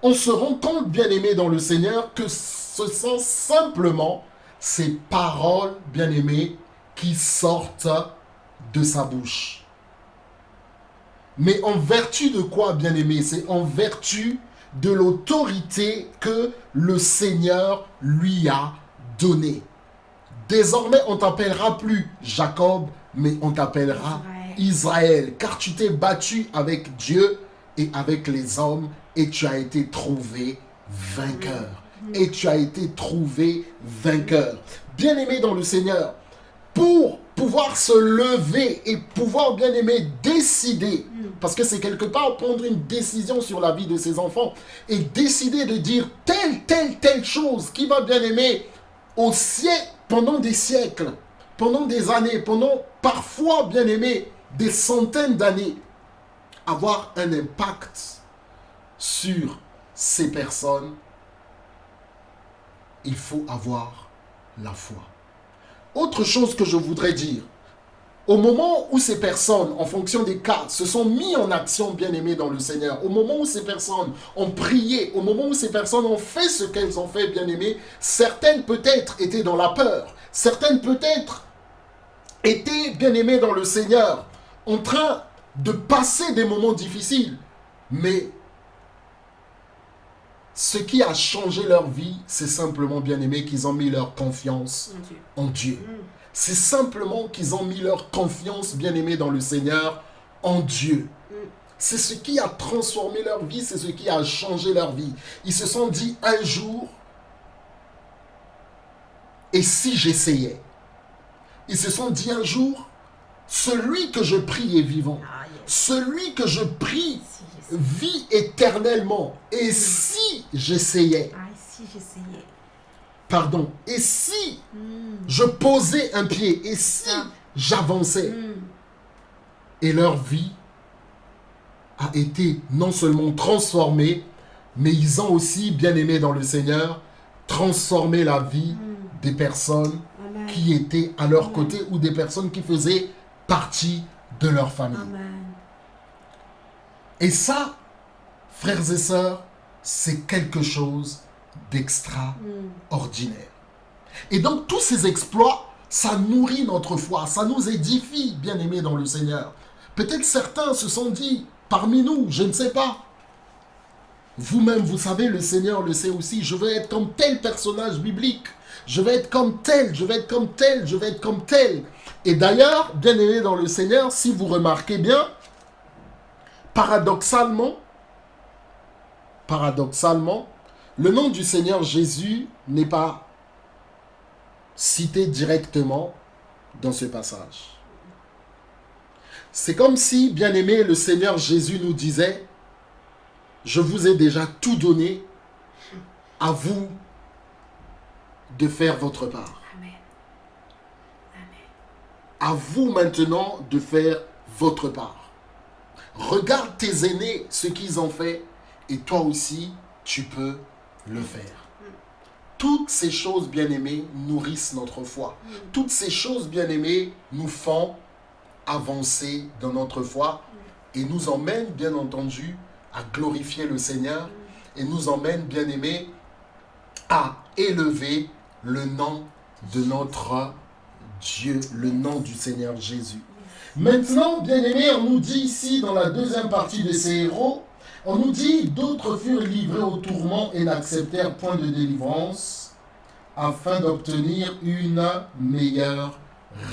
on se rend compte, bien-aimé dans le Seigneur, que ce sont simplement ces paroles, bien-aimés, qui sortent de sa bouche. Mais en vertu de quoi, bien-aimé? C'est en vertu de l'autorité que le Seigneur lui a donnée. Désormais, on t'appellera plus Jacob, mais on t'appellera Israël, car tu t'es battu avec Dieu et avec les hommes, et tu as été trouvé vainqueur. Et tu as été trouvé vainqueur. Bien-aimé dans le Seigneur, pour pouvoir se lever et pouvoir, bien aimé, décider, parce que c'est quelque part prendre une décision sur la vie de ses enfants et décider de dire telle chose qui va, bien aimé, au siècle, pendant des siècles, pendant des années, pendant parfois, bien aimé, des centaines d'années, avoir un impact sur ces personnes. Il faut avoir la foi. Autre chose que je voudrais dire, au moment où ces personnes, en fonction des cas, se sont mis en action, bien aimés dans le Seigneur, au moment où ces personnes ont prié, au moment où ces personnes ont fait ce qu'elles ont fait, bien aimés, certaines peut-être étaient dans la peur, certaines peut-être étaient, bien aimées dans le Seigneur, en train de passer des moments difficiles, mais ce qui a changé leur vie, c'est simplement, bien aimé, qu'ils ont mis leur confiance en Dieu. C'est simplement qu'ils ont mis leur confiance, bien aimé, dans le Seigneur, en Dieu. C'est ce qui a transformé leur vie, c'est ce qui a changé leur vie. Ils se sont dit un jour, et si j'essayais? Ils se sont dit un jour, celui que je prie est vivant. Celui que je prie vit éternellement. Et si j'essayais? Pardon. Et si je posais un pied? Et si j'avançais? Et leur vie a été non seulement transformée, mais ils ont aussi, bien aimé dans le Seigneur, transformé la vie des personnes qui étaient à leur côté ou des personnes qui faisaient partie de leur famille. Et ça, frères et sœurs, c'est quelque chose d'extraordinaire. Et donc, tous ces exploits, ça nourrit notre foi, ça nous édifie, bien aimés dans le Seigneur. Peut-être certains se sont dit, parmi nous, je ne sais pas. Vous-même, vous savez, le Seigneur le sait aussi, je veux être comme tel personnage biblique. Je vais être comme tel, je vais être comme tel, je vais être comme tel. Et d'ailleurs, bien aimés dans le Seigneur, si vous remarquez bien, paradoxalement, le nom du Seigneur Jésus n'est pas cité directement dans ce passage. C'est comme si, bien aimé, le Seigneur Jésus nous disait, je vous ai déjà tout donné, à vous de faire votre part. Amen. Amen. À vous maintenant de faire votre part. Regarde tes aînés, ce qu'ils ont fait, et toi aussi, tu peux le faire. Toutes ces choses, bien-aimées, nourrissent notre foi. Toutes ces choses, bien-aimées, nous font avancer dans notre foi et nous emmènent, bien entendu, à glorifier le Seigneur et nous emmènent, bien-aimés, à élever le nom de notre Dieu, le nom du Seigneur Jésus. Maintenant, bien-aimés, on nous dit ici, dans la deuxième partie de ces héros, on nous dit, d'autres furent livrés au tourment et n'acceptèrent point de délivrance, afin d'obtenir une meilleure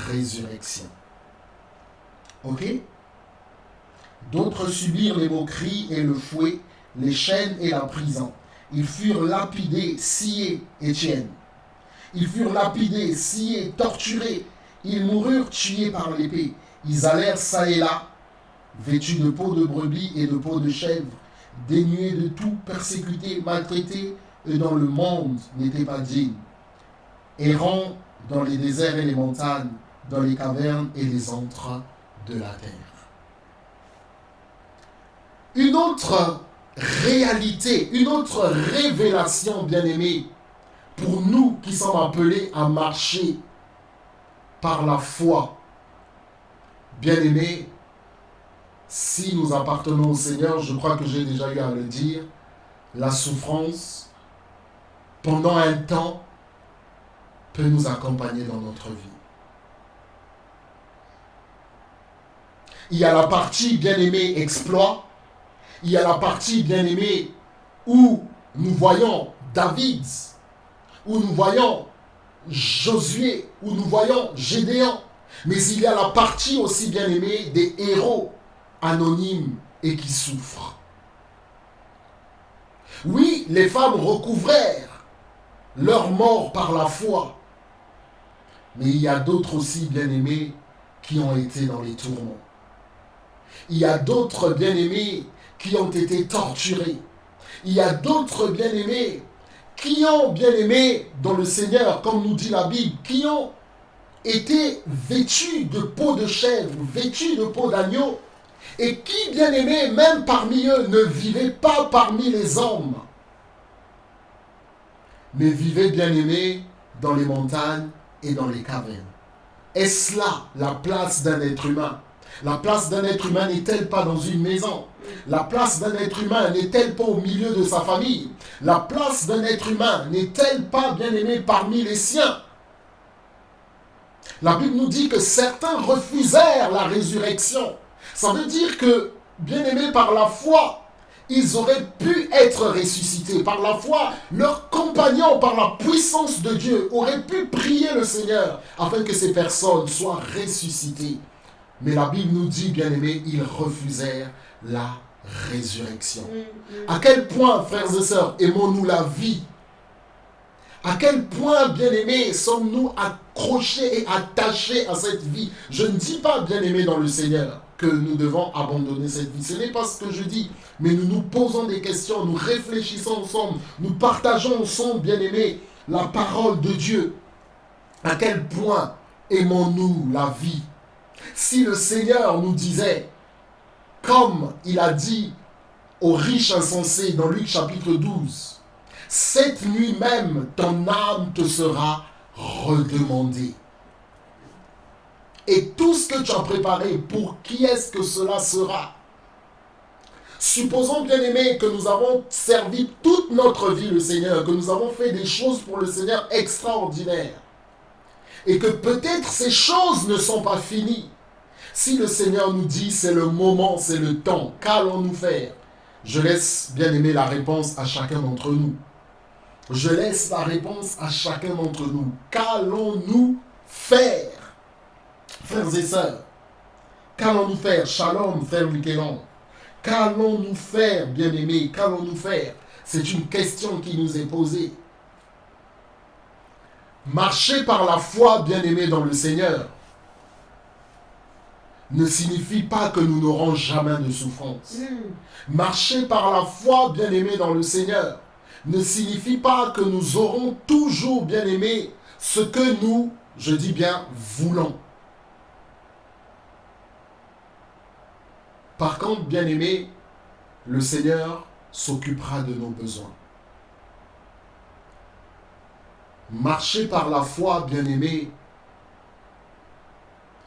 résurrection. Ok? D'autres subirent les moqueries et le fouet, les chaînes et la prison. Ils furent lapidés, sciés, Étienne. Ils furent lapidés, sciés, torturés. Ils moururent tués par l'épée. Ils allèrent çà et là, vêtus de peau de brebis et de peau de chèvre, dénués de tout, persécutés, maltraités, et dont le monde n'était pas digne. Errant dans les déserts et les montagnes, dans les cavernes et les antres de la terre. Une autre réalité, une autre révélation, bien-aimée, pour nous qui sommes appelés à marcher par la foi. Bien-aimés, si nous appartenons au Seigneur, je crois que j'ai déjà eu à le dire, la souffrance, pendant un temps, peut nous accompagner dans notre vie. Il y a la partie, bien-aimée, exploit. Il y a la partie, bien-aimée, où nous voyons David, où nous voyons Josué, où nous voyons Gédéon. Mais il y a la partie aussi, bien-aimée, des héros anonymes et qui souffrent. Oui, les femmes recouvrèrent leur mort par la foi. Mais il y a d'autres aussi, bien-aimés, qui ont été dans les tourments. Il y a d'autres bien-aimés qui ont été torturés. Il y a d'autres bien-aimés qui ont bien-aimé dans le Seigneur, comme nous dit la Bible, qui ont été vêtus de peau de chèvre, vêtus de peau d'agneau, et qui, bien-aimés, même parmi eux, ne vivaient pas parmi les hommes, mais vivaient, bien-aimés, dans les montagnes et dans les cavernes. Est-ce là la place d'un être humain? La place d'un être humain n'est-elle pas dans une maison? La place d'un être humain n'est-elle pas au milieu de sa famille? La place d'un être humain n'est-elle pas, bien-aimé, parmi les siens? La Bible nous dit que certains refusèrent la résurrection. Ça veut dire que, bien-aimés, par la foi, ils auraient pu être ressuscités. Par la foi, leurs compagnons, par la puissance de Dieu, auraient pu prier le Seigneur afin que ces personnes soient ressuscitées. Mais la Bible nous dit, bien-aimés, ils refusèrent la résurrection. À quel point, frères et sœurs, aimons-nous la vie? À quel point, bien-aimés, sommes-nous accrochés et attachés à cette vie? Je ne dis pas, bien-aimés dans le Seigneur, que nous devons abandonner cette vie. Ce n'est pas ce que je dis, mais nous nous posons des questions, nous réfléchissons ensemble, nous partageons ensemble, bien-aimés, la parole de Dieu. À quel point aimons-nous la vie? Si le Seigneur nous disait, comme il a dit aux riches insensés dans Luc chapitre 12, cette nuit même, ton âme te sera redemandée. Et tout ce que tu as préparé, pour qui est-ce que cela sera? Supposons, bien-aimés, que nous avons servi toute notre vie le Seigneur, que nous avons fait des choses pour le Seigneur extraordinaires, et que peut-être ces choses ne sont pas finies. Si le Seigneur nous dit, c'est le moment, c'est le temps, qu'allons-nous faire? Je laisse, bien-aimés, la réponse à chacun d'entre nous. Je laisse la réponse à chacun d'entre nous. Qu'allons-nous faire? Frères et sœurs, qu'allons-nous faire? Shalom, frère Michel-Ange. Qu'allons-nous faire, bien-aimés? Qu'allons-nous faire? C'est une question qui nous est posée. Marcher par la foi, bien-aimés dans le Seigneur, ne signifie pas que nous n'aurons jamais de souffrance. Marcher par la foi, bien-aimés dans le Seigneur, ne signifie pas que nous aurons toujours, bien-aimés, ce que nous, je dis bien, voulons. Par contre, bien-aimés, le Seigneur s'occupera de nos besoins. Marcher par la foi, bien-aimés,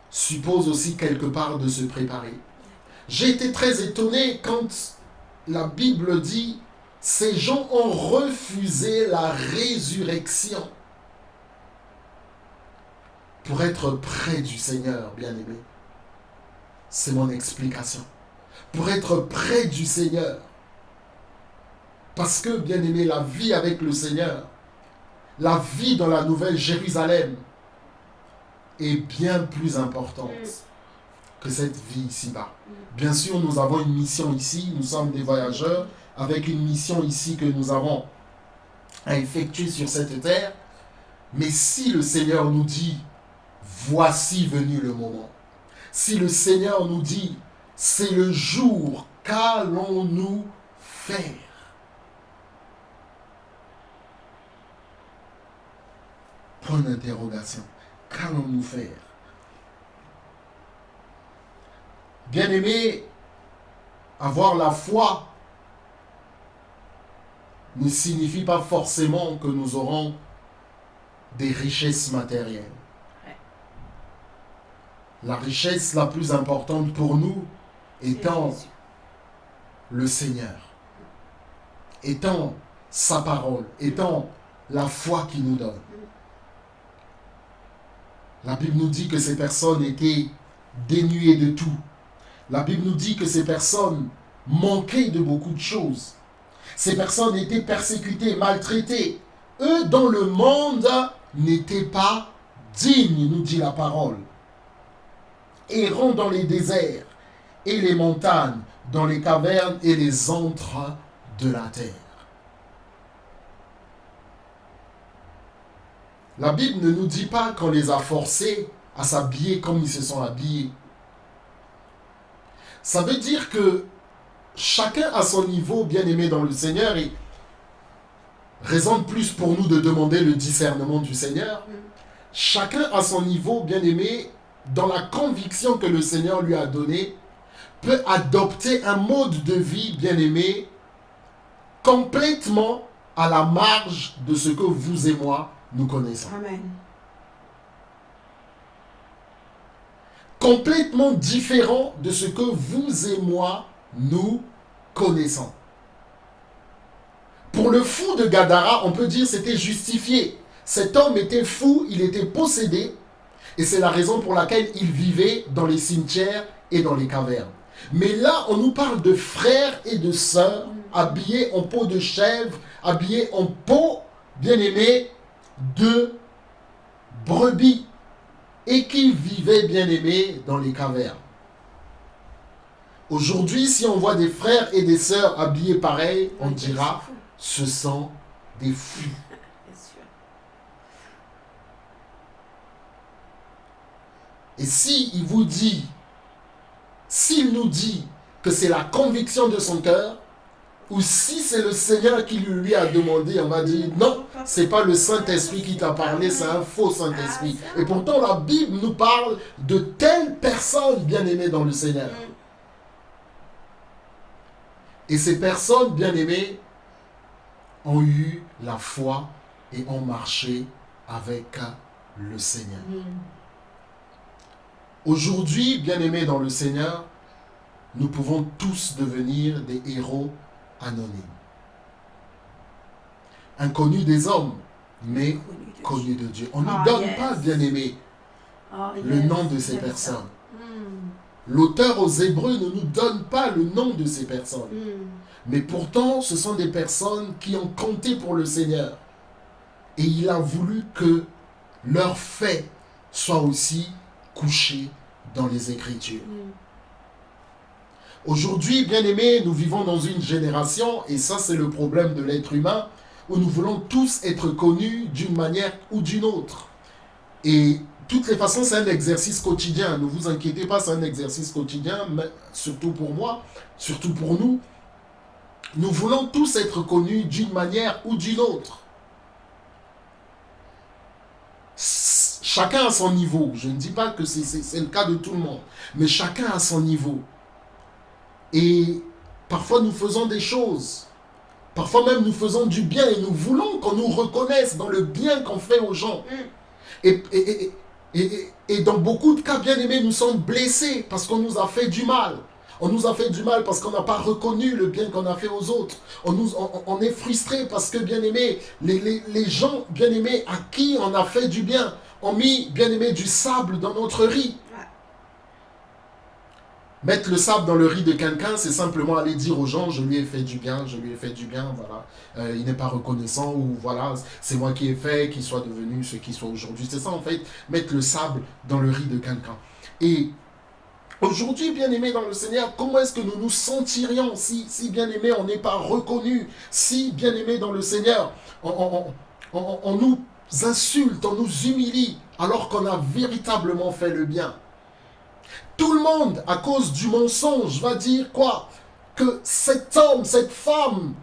suppose aussi quelque part de se préparer. J'ai été très étonné quand la Bible dit « Ces gens ont refusé la résurrection » pour être près du Seigneur, bien-aimé. C'est mon explication. Pour être près du Seigneur. Parce que, bien-aimé, la vie avec le Seigneur, la vie dans la Nouvelle Jérusalem est bien plus importante que cette vie ici-bas. Bien sûr, nous avons une mission ici, nous sommes des voyageurs, avec une mission ici que nous avons à effectuer sur cette terre. Mais si le Seigneur nous dit, voici venu le moment. Si le Seigneur nous dit, c'est le jour, qu'allons-nous faire? Point d'interrogation. Qu'allons-nous faire? Bien-aimé, avoir la foi ne signifie pas forcément que nous aurons des richesses matérielles. La richesse la plus importante pour nous étant le Seigneur, étant sa parole, étant la foi qu'il nous donne. La Bible nous dit que ces personnes étaient dénuées de tout. La Bible nous dit que ces personnes manquaient de beaucoup de choses. Ces personnes étaient persécutées, maltraitées. Eux, dans le monde, n'étaient pas dignes, nous dit la parole. Errant dans les déserts et les montagnes, dans les cavernes et les antres de la terre. La Bible ne nous dit pas qu'on les a forcés à s'habiller comme ils se sont habillés. Ça veut dire que chacun à son niveau, bien-aimé dans le Seigneur, et raison de plus pour nous de demander le discernement du Seigneur. Chacun à son niveau, bien-aimé, dans la conviction que le Seigneur lui a donnée, peut adopter un mode de vie, bien-aimé, complètement à la marge de ce que vous et moi, nous connaissons. Amen. Complètement différent de ce que vous et moi, nous connaissons. Pour le fou de Gadara, on peut dire c'était justifié. Cet homme était fou, il était possédé, et c'est la raison pour laquelle il vivait dans les cimetières et dans les cavernes. Mais là, on nous parle de frères et de sœurs, habillés en peau de chèvre, habillés en peau, bien-aimés, de brebis, et qui vivaient, bien-aimés, dans les cavernes. Aujourd'hui, si on voit des frères et des sœurs habillés pareil, on dira, ce sont des fous. Et s'il vous dit, s'il nous dit que c'est la conviction de son cœur, ou si c'est le Seigneur qui lui a demandé, on va dire non, c'est pas le Saint-Esprit qui t'a parlé, c'est un faux Saint-Esprit. Et pourtant la Bible nous parle de telles personnes bien-aimées dans le Seigneur. Et ces personnes bien-aimées ont eu la foi et ont marché avec le Seigneur. Aujourd'hui, bien-aimés dans le Seigneur, nous pouvons tous devenir des héros anonymes. Inconnus des hommes, mais connus de Dieu. On ne nous donne pas, bien-aimés, le nom de ces personnes. L'auteur aux Hébreux ne nous donne pas le nom de ces personnes. Mais pourtant, ce sont des personnes qui ont compté pour le Seigneur. Et il a voulu que leurs faits soient aussi couchés dans les Écritures. Aujourd'hui, bien-aimés, nous vivons dans une génération, et ça c'est le problème de l'être humain, où nous voulons tous être connus d'une manière ou d'une autre. Et de toutes les façons, c'est un exercice quotidien. Ne vous inquiétez pas, c'est un exercice quotidien, mais surtout pour moi, surtout pour nous. Nous voulons tous être connus d'une manière ou d'une autre. Chacun à son niveau. Je ne dis pas que c'est le cas de tout le monde, mais chacun à son niveau. Et parfois nous faisons des choses. Parfois même nous faisons du bien et nous voulons qu'on nous reconnaisse dans le bien qu'on fait aux gens. Et dans beaucoup de cas, bien aimés, nous sommes blessés parce qu'on nous a fait du mal. On nous a fait du mal parce qu'on n'a pas reconnu le bien qu'on a fait aux autres. On est frustré parce que, bien aimés, les gens, bien aimés, à qui on a fait du bien, ont mis, bien aimé, du sable dans notre riz. Mettre le sable dans le riz de quelqu'un, c'est simplement aller dire aux gens, je lui ai fait du bien, voilà. Il n'est pas reconnaissant, ou voilà, c'est moi qui ai fait, qu'il soit devenu ce qu'il soit aujourd'hui. C'est ça en fait, mettre le sable dans le riz de quelqu'un. Et aujourd'hui, bien-aimés dans le Seigneur, comment est-ce que nous nous sentirions si bien-aimés, on n'est pas reconnus, si bien-aimés dans le Seigneur, on nous insulte, on nous humilie, alors qu'on a véritablement fait le bien. Tout le monde, à cause du mensonge, va dire quoi? Que cet homme, cette femme,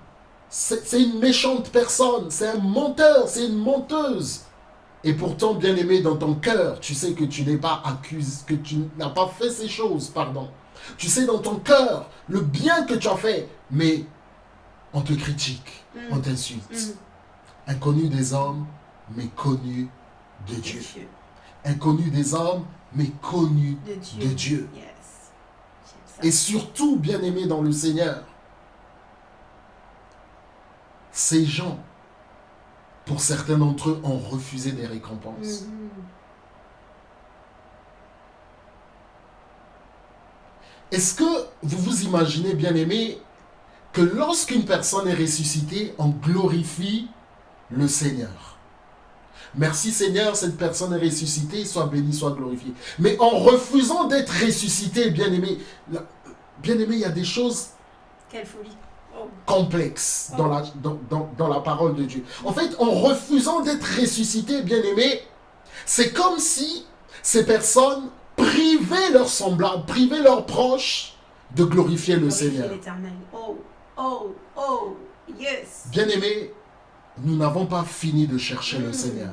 c'est une méchante personne, c'est un menteur, c'est une menteuse. Et pourtant, bien-aimé, dans ton cœur, tu sais que tu n'es pas accusé, que tu n'as pas fait ces choses, pardon. Tu sais dans ton cœur le bien que tu as fait, mais on te critique, on t'insulte. Inconnu des hommes, mais connu de Dieu. Inconnu des hommes, mais connu de Dieu. Yes. Et surtout, bien-aimés dans le Seigneur, ces gens, pour certains d'entre eux, ont refusé des récompenses. Est-ce que vous vous imaginez, bien-aimés, que lorsqu'une personne est ressuscitée, on glorifie le Seigneur? Merci Seigneur, cette personne est ressuscitée, soit bénie, soit glorifiée. Mais en refusant d'être ressuscité, bien-aimé, il y a des choses... Quelle folie. complexe dans la parole de Dieu. En fait, en refusant d'être ressuscités, bien-aimés, c'est comme si ces personnes privaient leurs semblables, privaient leurs proches de glorifier le Seigneur. Yes. Bien-aimés, nous n'avons pas fini de chercher le Seigneur.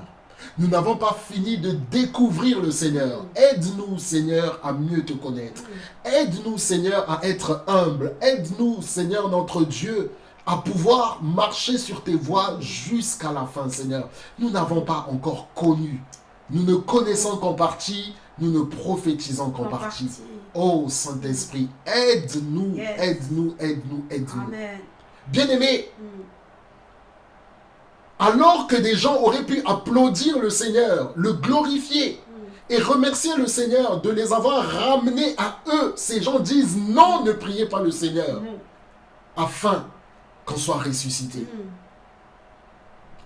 Nous n'avons pas fini de découvrir le Seigneur. Aide-nous, Seigneur, à mieux te connaître. Aide-nous, Seigneur, à être humble. Aide-nous, Seigneur, notre Dieu, à pouvoir marcher sur tes voies jusqu'à la fin, Seigneur. Nous n'avons pas encore connu. Nous ne connaissons qu'en partie. Nous ne prophétisons qu'en partie. Oh, Saint-Esprit, aide-nous, Yes. aide-nous, aide-nous, aide-nous. Amen. Bien-aimés, alors que des gens auraient pu applaudir le Seigneur, le glorifier et remercier le Seigneur de les avoir ramenés à eux, ces gens disent non, ne priez pas le Seigneur afin qu'on soit ressuscité.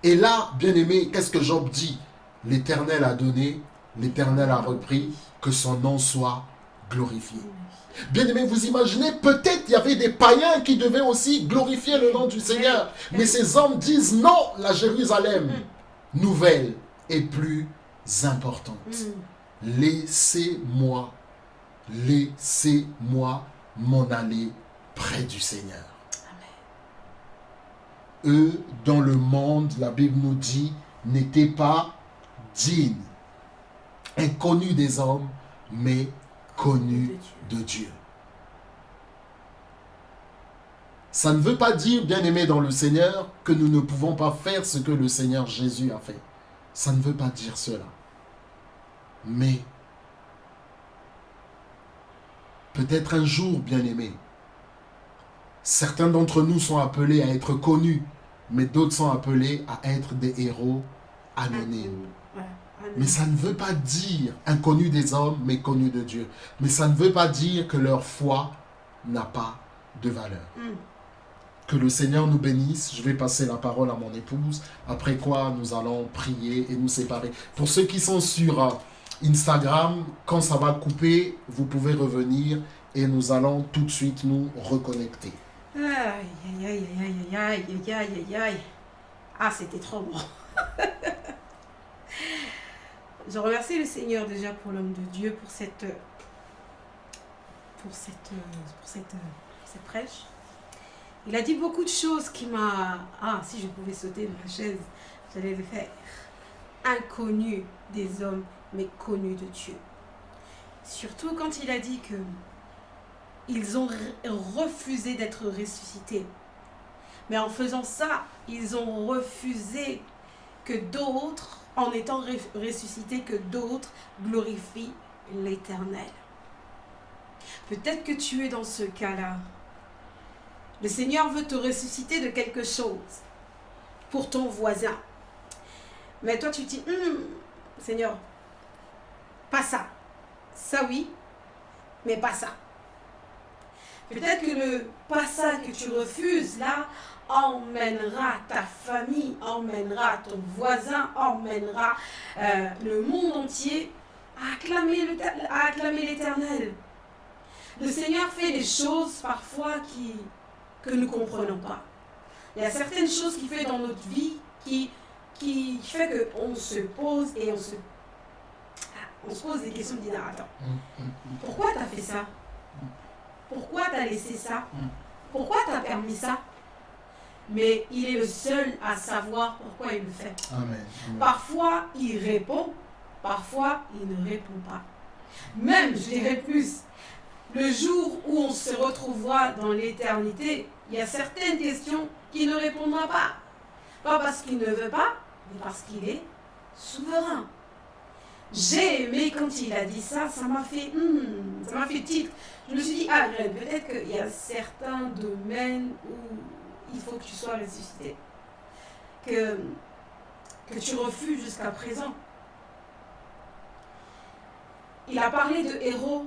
Et là, bien-aimé, qu'est-ce que Job dit? L'Éternel a donné, l'Éternel a repris, que son nom soit glorifié. Bien-aimés, vous imaginez, peut-être il y avait des païens qui devaient aussi glorifier le nom du Seigneur. Mais ces hommes disent non, la Jérusalem nouvelle est plus importante. Laissez-moi m'en aller près du Seigneur. Eux, dans le monde, la Bible nous dit, n'étaient pas dignes, inconnus des hommes, mais connus de Dieu. Ça ne veut pas dire, bien-aimés dans le Seigneur, que nous ne pouvons pas faire ce que le Seigneur Jésus a fait. Ça ne veut pas dire cela. Mais, peut-être un jour, bien-aimés, certains d'entre nous sont appelés à être connus, mais d'autres sont appelés à être des héros anonymes. Mais ça ne veut pas dire inconnus des hommes, mais connus de Dieu. Mais ça ne veut pas dire que leur foi n'a pas de valeur. Que le Seigneur nous bénisse. Je vais passer la parole à mon épouse. Après quoi, nous allons prier et nous séparer. Pour ceux qui sont sur Instagram, quand ça va couper, vous pouvez revenir et nous allons tout de suite nous reconnecter. Aïe, aïe, aïe, aïe, aïe, aïe, aïe, aïe, aïe. Ah, c'était trop bon. Je remercie le Seigneur déjà pour l'homme de Dieu, pour cette prêche. Il a dit beaucoup de choses qui m'a... Ah, si je pouvais sauter de ma chaise, j'allais le faire. Inconnu des hommes, mais connu de Dieu. Surtout quand il a dit que ils ont refusé d'être ressuscités. Mais en faisant ça, ils ont refusé que d'autres, en étant ressuscités, que d'autres glorifient l'Éternel. Peut-être que tu es dans ce cas-là. Le Seigneur veut te ressusciter de quelque chose pour ton voisin. Mais toi, tu te dis, Seigneur, pas ça. Ça, oui, mais pas ça. Peut-être que le pas ça que tu refuses, là, emmènera ta famille, emmènera ton voisin, emmènera le monde entier à acclamer l'Éternel. Le Seigneur fait des choses parfois que nous ne comprenons pas. Il y a certaines choses qu'il fait dans notre vie qui fait qu'on se pose et on se pose des questions de dire, attends, pourquoi tu as fait ça? Pourquoi tu as laissé ça? Pourquoi tu as permis ça? Mais il est le seul à savoir pourquoi il le fait. Amen. Amen. Parfois, il répond, parfois, il ne répond pas. Même, je dirais plus, le jour où on se retrouvera dans l'éternité, il y a certaines questions qu'il ne répondra pas. Pas parce qu'il ne veut pas, mais parce qu'il est souverain. J'ai aimé quand il a dit ça, ça m'a fait tilt. Je me suis dit, ah, peut-être qu'il y a certains domaines où il faut que tu sois ressuscité. Que tu refuses jusqu'à présent. Il a parlé de héros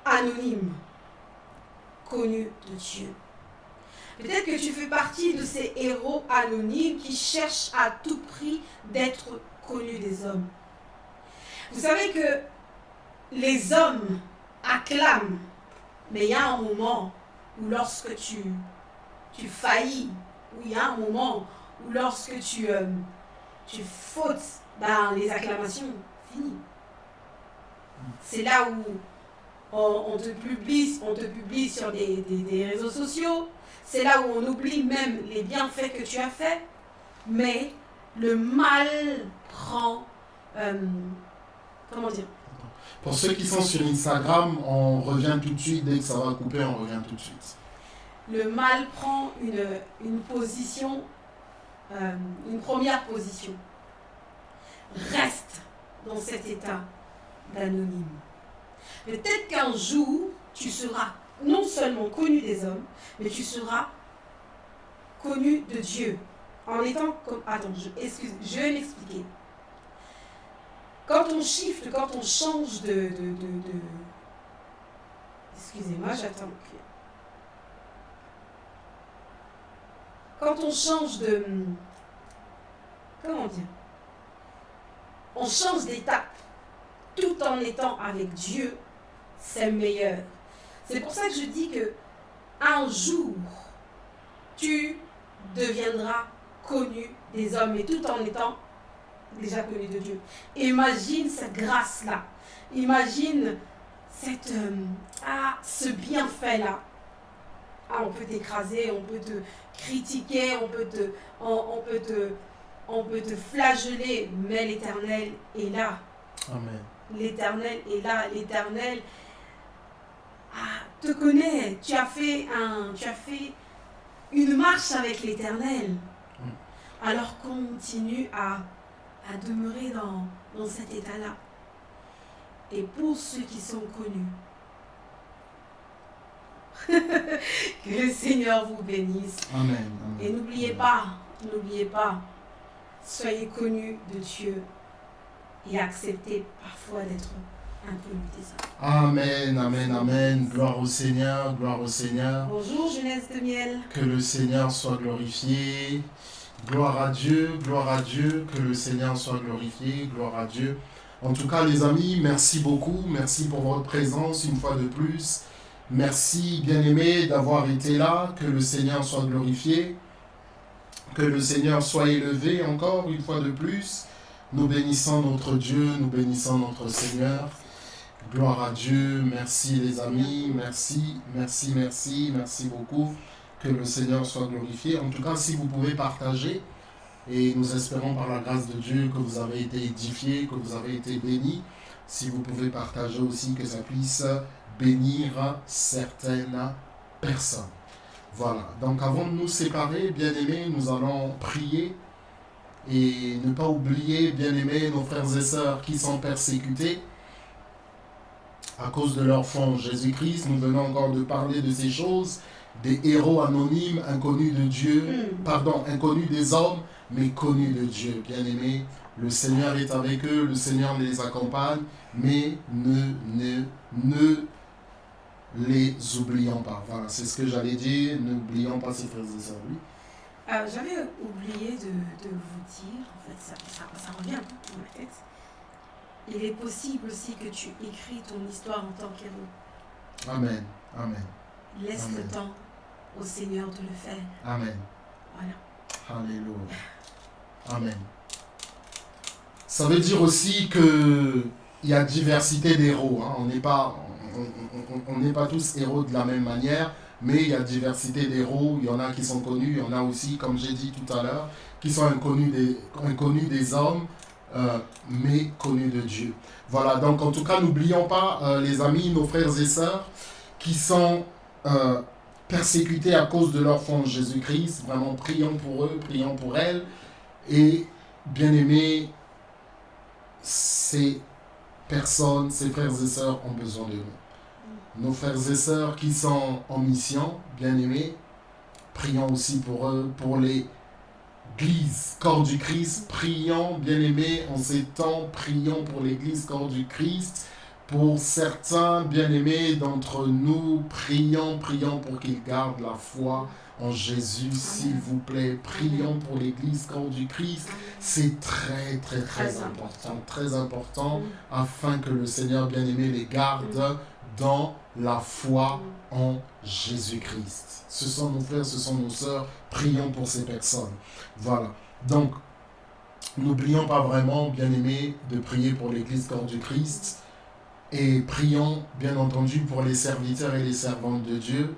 anonymes, connus de Dieu. Peut-être que tu fais partie de ces héros anonymes qui cherchent à tout prix d'être connus des hommes. Vous savez que les hommes acclament, mais il y a un moment où lorsque tu tu faillis, où il y a un moment où lorsque tu fautes, les acclamations, fini. C'est là où on te publie sur des réseaux sociaux. C'est là où on oublie même les bienfaits que tu as faits. Mais le mal prend... comment dire? Pour ceux qui sont sur Instagram, on revient tout de suite. Dès que ça va couper, on revient tout de suite. Le mal prend une position, une première position. Reste dans cet état d'anonyme. Peut-être qu'un jour, tu seras non seulement connu des hommes, mais tu seras connu de Dieu. En étant comme... Attends, je vais m'expliquer. Quand on shift, quand on change de... Excusez-moi, j'attends. Quand on change de... Comment dire? On change d'étape tout en étant avec Dieu, c'est meilleur. C'est pour ça que je dis que un jour, tu deviendras connu des hommes, et tout en étant déjà connu de Dieu. Imagine cette grâce-là. Imagine ce bienfait-là. On peut t'écraser, on peut te critiquer, on peut te flageller, mais l'Éternel est là. Amen. L'Éternel est là. L'Éternel te connaît. Tu as fait une marche avec l'Éternel. Alors continue à demeurer dans cet état-là. Et pour ceux qui sont connus, que le Seigneur vous bénisse. Amen. Amen. Et n'oubliez pas, soyez connus de Dieu et acceptez parfois d'être inconnus des hommes. Amen, amen, amen. Gloire au Seigneur, gloire au Seigneur. Bonjour, jeunesse de miel. Que le Seigneur soit glorifié. Gloire à Dieu, que le Seigneur soit glorifié, gloire à Dieu. En tout cas, les amis, merci beaucoup. Merci pour votre présence une fois de plus. Merci, bien-aimés, d'avoir été là. Que le Seigneur soit glorifié. Que le Seigneur soit élevé encore une fois de plus. Nous bénissons notre Dieu, nous bénissons notre Seigneur. Gloire à Dieu. Merci, les amis. Merci beaucoup. Que le Seigneur soit glorifié. En tout cas, si vous pouvez partager, et nous espérons par la grâce de Dieu que vous avez été édifiés, que vous avez été bénis. Si vous pouvez partager aussi, que ça puisse bénir certaines personnes. Voilà. Donc avant de nous séparer, bien-aimés, nous allons prier et ne pas oublier, bien-aimés, nos frères et sœurs qui sont persécutés à cause de leur foi en Jésus-Christ. Nous venons encore de parler de ces choses. Des héros anonymes, inconnus de Dieu, inconnus des hommes, mais connus de Dieu. Bien-aimés, le Seigneur est avec eux, le Seigneur les accompagne, mais ne les oublions pas. Voilà, c'est ce que j'allais dire, n'oublions pas ces frères et sœurs. Oui. J'avais oublié de vous dire, en fait, ça revient un peu dans ma tête. Il est possible aussi que tu écris ton histoire en tant qu'héros. Amen, amen. Laisse Amen. le temps au Seigneur de le faire. Amen. Voilà. Alléluia. Amen. Ça veut dire aussi qu'il y a diversité d'héros. Hein. On n'est pas tous héros de la même manière, mais il y a diversité d'héros. Il y en a qui sont connus, il y en a aussi, comme j'ai dit tout à l'heure, qui sont inconnus des hommes, mais connus de Dieu. Voilà, donc en tout cas, n'oublions pas, les amis, nos frères et sœurs, qui sont persécutés à cause de leur foi en Jésus-Christ. Vraiment, prions pour eux, prions pour elles. Et bien-aimés, ces personnes, ces frères et sœurs ont besoin de nous. Nos frères et sœurs qui sont en mission, bien-aimés, prions aussi pour eux, pour l'Église, corps du Christ. Prions, bien-aimés, en ces temps, prions pour l'Église, corps du Christ. Pour certains bien-aimés d'entre nous, prions pour qu'ils gardent la foi en Jésus, s'il vous plaît. Prions pour l'Église, corps du Christ. C'est très important, afin que le Seigneur bien-aimé les garde dans la foi en Jésus-Christ. Ce sont nos frères, ce sont nos sœurs. Prions pour ces personnes. Voilà. Donc, n'oublions pas vraiment, bien-aimés, de prier pour l'Église Corps du Christ. Et prions, bien entendu, pour les serviteurs et les servantes de Dieu.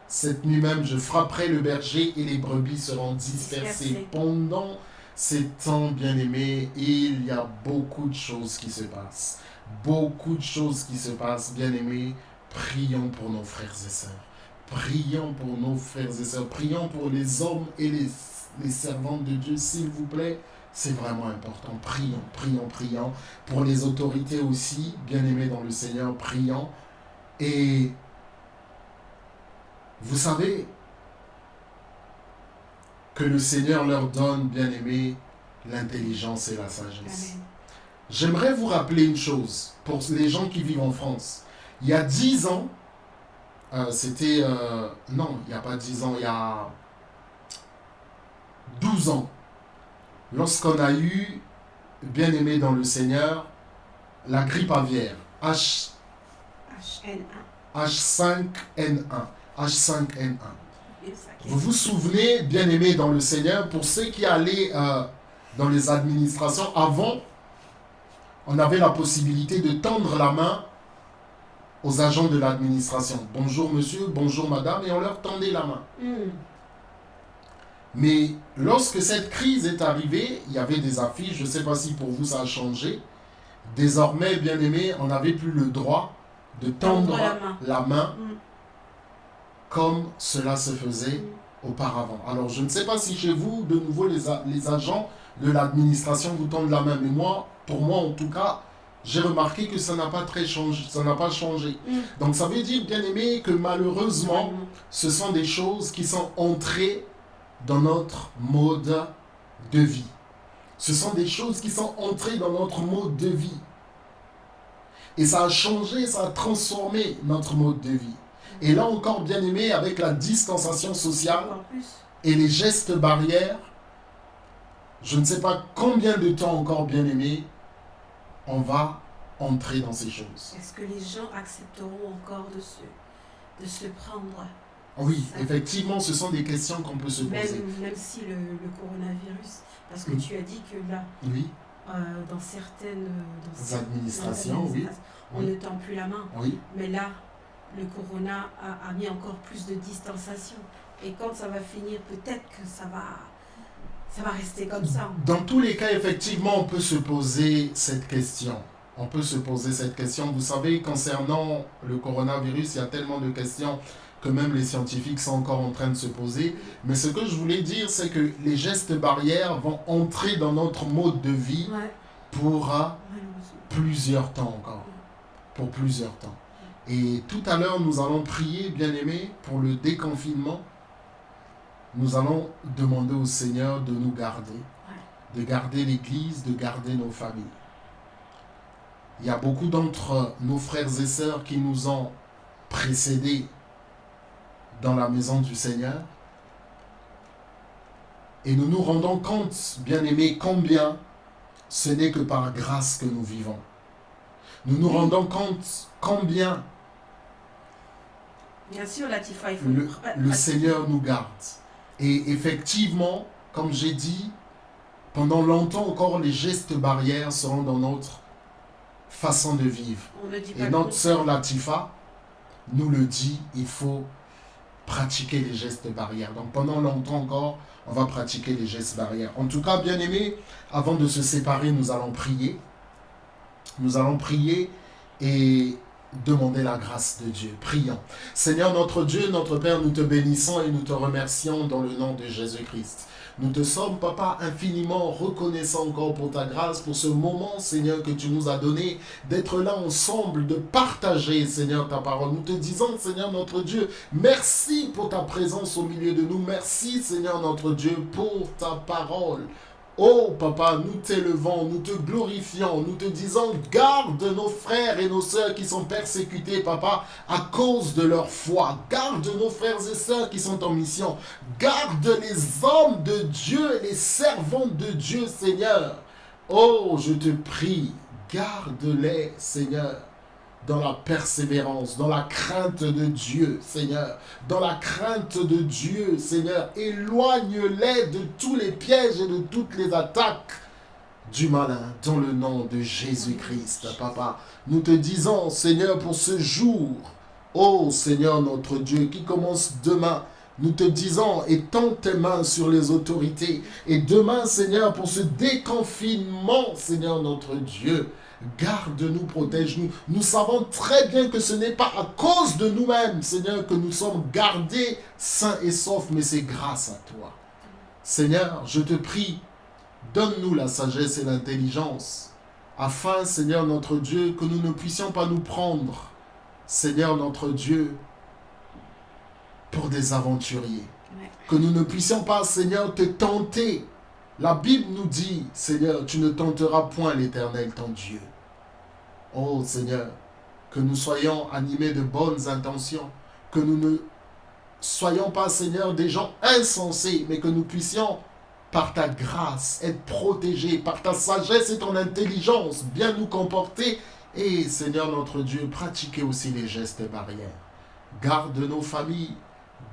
Cette nuit même, je frapperai le berger et les brebis seront dispersées. Pendant ces temps, bien-aimés, il y a beaucoup de choses qui se passent. Beaucoup de choses qui se passent, bien-aimés. Prions pour nos frères et sœurs. Prions pour nos frères et sœurs. Prions pour les hommes et les servantes de Dieu, s'il vous plaît. C'est vraiment important. Prions, prions, prions. Pour les autorités aussi, bien-aimés dans le Seigneur, prions. Et vous savez que le Seigneur leur donne, bien-aimés, l'intelligence et la sagesse. Amen. J'aimerais vous rappeler une chose pour les gens qui vivent en France. Il y a 10 ans, non, il n'y a pas 10 ans, il y a 12 ans, lorsqu'on a eu, bien-aimé dans le Seigneur, la grippe aviaire, H5N1. Vous vous souvenez, bien-aimé dans le Seigneur, pour ceux qui allaient dans les administrations, avant, on avait la possibilité de tendre la main aux agents de l'administration. Bonjour monsieur, bonjour madame, et on leur tendait la main. Mais lorsque cette crise est arrivée, il y avait des affiches, je ne sais pas si pour vous ça a changé. Désormais, bien-aimés, on n'avait plus le droit de tendre la main comme cela se faisait auparavant. Alors, je ne sais pas si chez vous, de nouveau, les agents de l'administration vous tendent la main. Mais moi, pour moi en tout cas, j'ai remarqué que ça n'a pas changé. Donc, ça veut dire, bien-aimés, que malheureusement, ce sont des choses qui sont entrées dans notre mode de vie. Ce sont des choses qui sont entrées dans notre mode de vie. Et ça a changé, ça a transformé notre mode de vie. Et là encore, bien aimé, avec la distanciation sociale et les gestes barrières, je ne sais pas combien de temps encore, bien aimé, on va entrer dans ces choses. Est-ce que les gens accepteront encore de se prendre? Oui, effectivement, ce sont des questions qu'on peut se poser. Même si le coronavirus, parce que tu as dit que là, dans certaines administrations, on ne tend plus la main. Oui. Mais là, le corona a mis encore plus de distanciation. Et quand ça va finir, peut-être que ça va rester comme ça. Dans tous les cas, effectivement, on peut se poser cette question. On peut se poser cette question. Vous savez, concernant le coronavirus, il y a tellement de questions que même les scientifiques sont encore en train de se poser. Mais ce que je voulais dire, c'est que les gestes barrières vont entrer dans notre mode de vie pour plusieurs temps encore. Pour plusieurs temps. Et tout à l'heure, nous allons prier, bien-aimés, pour le déconfinement. Nous allons demander au Seigneur de nous garder, de garder l'Église, de garder nos familles. Il y a beaucoup d'entre nos frères et sœurs qui nous ont précédés dans la maison du Seigneur. Et nous nous rendons compte, bien-aimés, combien ce n'est que par grâce que nous vivons. Nous nous rendons compte combien bien sûr, Latifa, il faut le Seigneur nous garde. Et effectivement, comme j'ai dit, pendant longtemps encore, les gestes barrières seront dans notre façon de vivre. Et notre sœur Latifa nous le dit, il faut pratiquer les gestes barrières. Donc pendant longtemps encore, on va pratiquer les gestes barrières. En tout cas, bien aimés, avant de se séparer, nous allons prier. Nous allons prier et demander la grâce de Dieu. Prions. Seigneur notre Dieu, notre Père, nous te bénissons et nous te remercions dans le nom de Jésus-Christ. Nous te sommes, Papa, infiniment reconnaissants encore pour ta grâce, pour ce moment, Seigneur, que tu nous as donné, d'être là ensemble, de partager, Seigneur, ta parole. Nous te disons, Seigneur, notre Dieu, merci pour ta présence au milieu de nous. Merci, Seigneur, notre Dieu, pour ta parole. Oh Papa, nous t'élevons, nous te glorifions, nous te disons, garde nos frères et nos sœurs qui sont persécutés, Papa, à cause de leur foi. Garde nos frères et sœurs qui sont en mission. Garde les hommes de Dieu et les servants de Dieu, Seigneur. Oh, je te prie, garde-les, Seigneur. dans la persévérance, dans la crainte de Dieu, Seigneur. Dans la crainte de Dieu, Seigneur. Éloigne-les de tous les pièges et de toutes les attaques du malin, dans le nom de Jésus-Christ, Papa. Nous te disons, Seigneur, pour ce jour, ô Seigneur notre Dieu, qui commence demain, nous te disons, étends tes mains sur les autorités. Et demain, Seigneur, pour ce déconfinement, Seigneur notre Dieu, garde-nous, protège-nous. Nous savons très bien que ce n'est pas à cause de nous-mêmes, Seigneur, que nous sommes gardés sains et saufs, mais c'est grâce à toi. Seigneur, je te prie, donne-nous la sagesse et l'intelligence, afin, Seigneur notre Dieu, que nous ne puissions pas nous prendre, Seigneur notre Dieu, pour des aventuriers. Que nous ne puissions pas, Seigneur, te tenter. La Bible nous dit, Seigneur, tu ne tenteras point l'Éternel, ton Dieu. Oh Seigneur, que nous soyons animés de bonnes intentions, que nous ne soyons pas, Seigneur, des gens insensés, mais que nous puissions, par ta grâce, être protégés, par ta sagesse et ton intelligence, bien nous comporter et, Seigneur notre Dieu, pratiquer aussi les gestes barrières. Garde nos familles,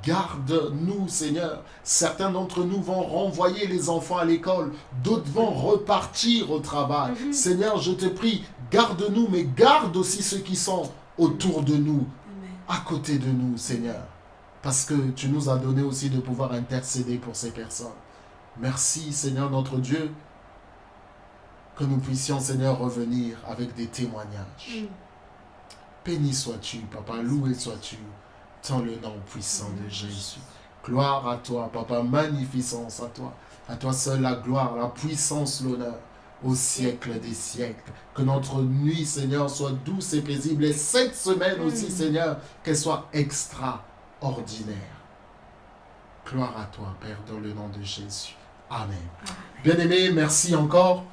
garde-nous, Seigneur. Certains d'entre nous vont renvoyer les enfants à l'école, d'autres vont repartir au travail. Seigneur, je te prie, garde-nous, mais garde aussi ceux qui sont autour de nous, à côté de nous, Seigneur. Parce que tu nous as donné aussi de pouvoir intercéder pour ces personnes. Merci, Seigneur notre Dieu, que nous puissions, Seigneur, revenir avec des témoignages. Béni sois-tu, Papa, loué sois-tu, dans le nom puissant de Jésus. Gloire à toi, Papa, magnificence à toi seul la gloire, la puissance, l'honneur, au siècle des siècles. Que notre nuit, Seigneur, soit douce et paisible, et cette semaine aussi, Seigneur, qu'elle soit extraordinaire. Gloire à toi, Père, dans le nom de Jésus. Amen. Bien-aimés, merci encore.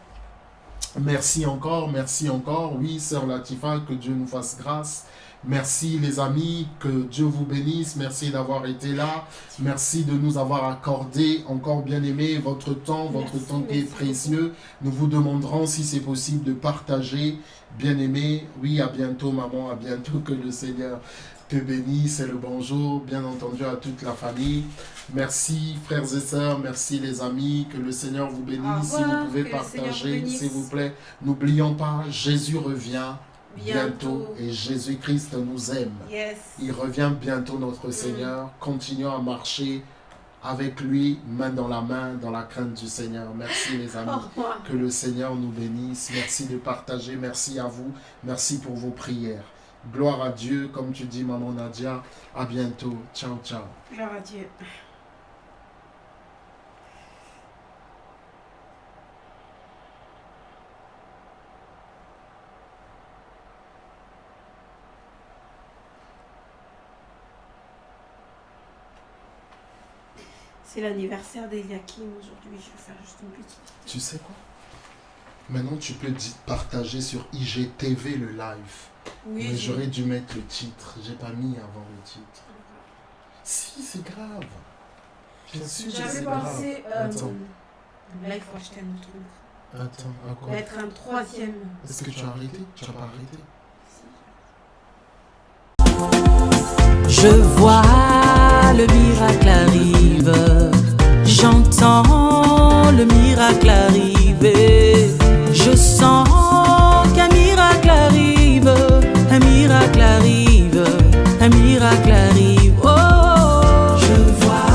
Merci encore, merci encore. Oui, Sœur Latifa, que Dieu nous fasse grâce. Merci les amis, que Dieu vous bénisse. Merci d'avoir été là. Merci de nous avoir accordé encore, bien-aimés, votre temps qui est précieux. Nous vous demanderons si c'est possible de partager. Bien-aimés, oui, à bientôt maman, à bientôt, que le Seigneur te bénisse et le bonjour, bien entendu, à toute la famille. Merci frères et sœurs, merci les amis, que le Seigneur vous bénisse. Si vous pouvez partager, s'il vous plaît. N'oublions pas, Jésus revient bientôt et Jésus-Christ nous aime. Il revient bientôt, notre Seigneur. Continuons à marcher avec lui, main dans la crainte du Seigneur. Merci les amis, que le Seigneur nous bénisse. Merci de partager, merci à vous, merci pour vos prières. Gloire à Dieu, comme tu dis, maman Nadia. À bientôt. Ciao, ciao. Gloire à Dieu. C'est l'anniversaire d'Eliakim aujourd'hui. Je vais faire juste une petite. Tu sais quoi? Maintenant, tu peux partager sur IGTV le live. Oui, mais j'aurais dû mettre le titre. J'ai pas mis avant le titre. Si, c'est grave. Bien sûr, c'est grave. Attends. Là, il faut acheter un autre truc. Attends, à quoi? Il va être un troisième. Est-ce que tu as arrêté? Tu n'as pas arrêté? Je vois le miracle arrive. J'entends le miracle arriver. Je sens qu'un miracle arrive. Un miracle arrive. Un miracle arrive. Oh, je vois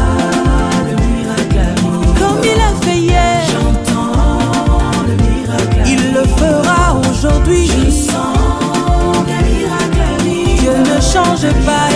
le miracle arrive. Comme il a fait hier, j'entends le miracle arrive. Il le fera aujourd'hui. Je sens qu'un miracle arrive. Dieu ne change pas.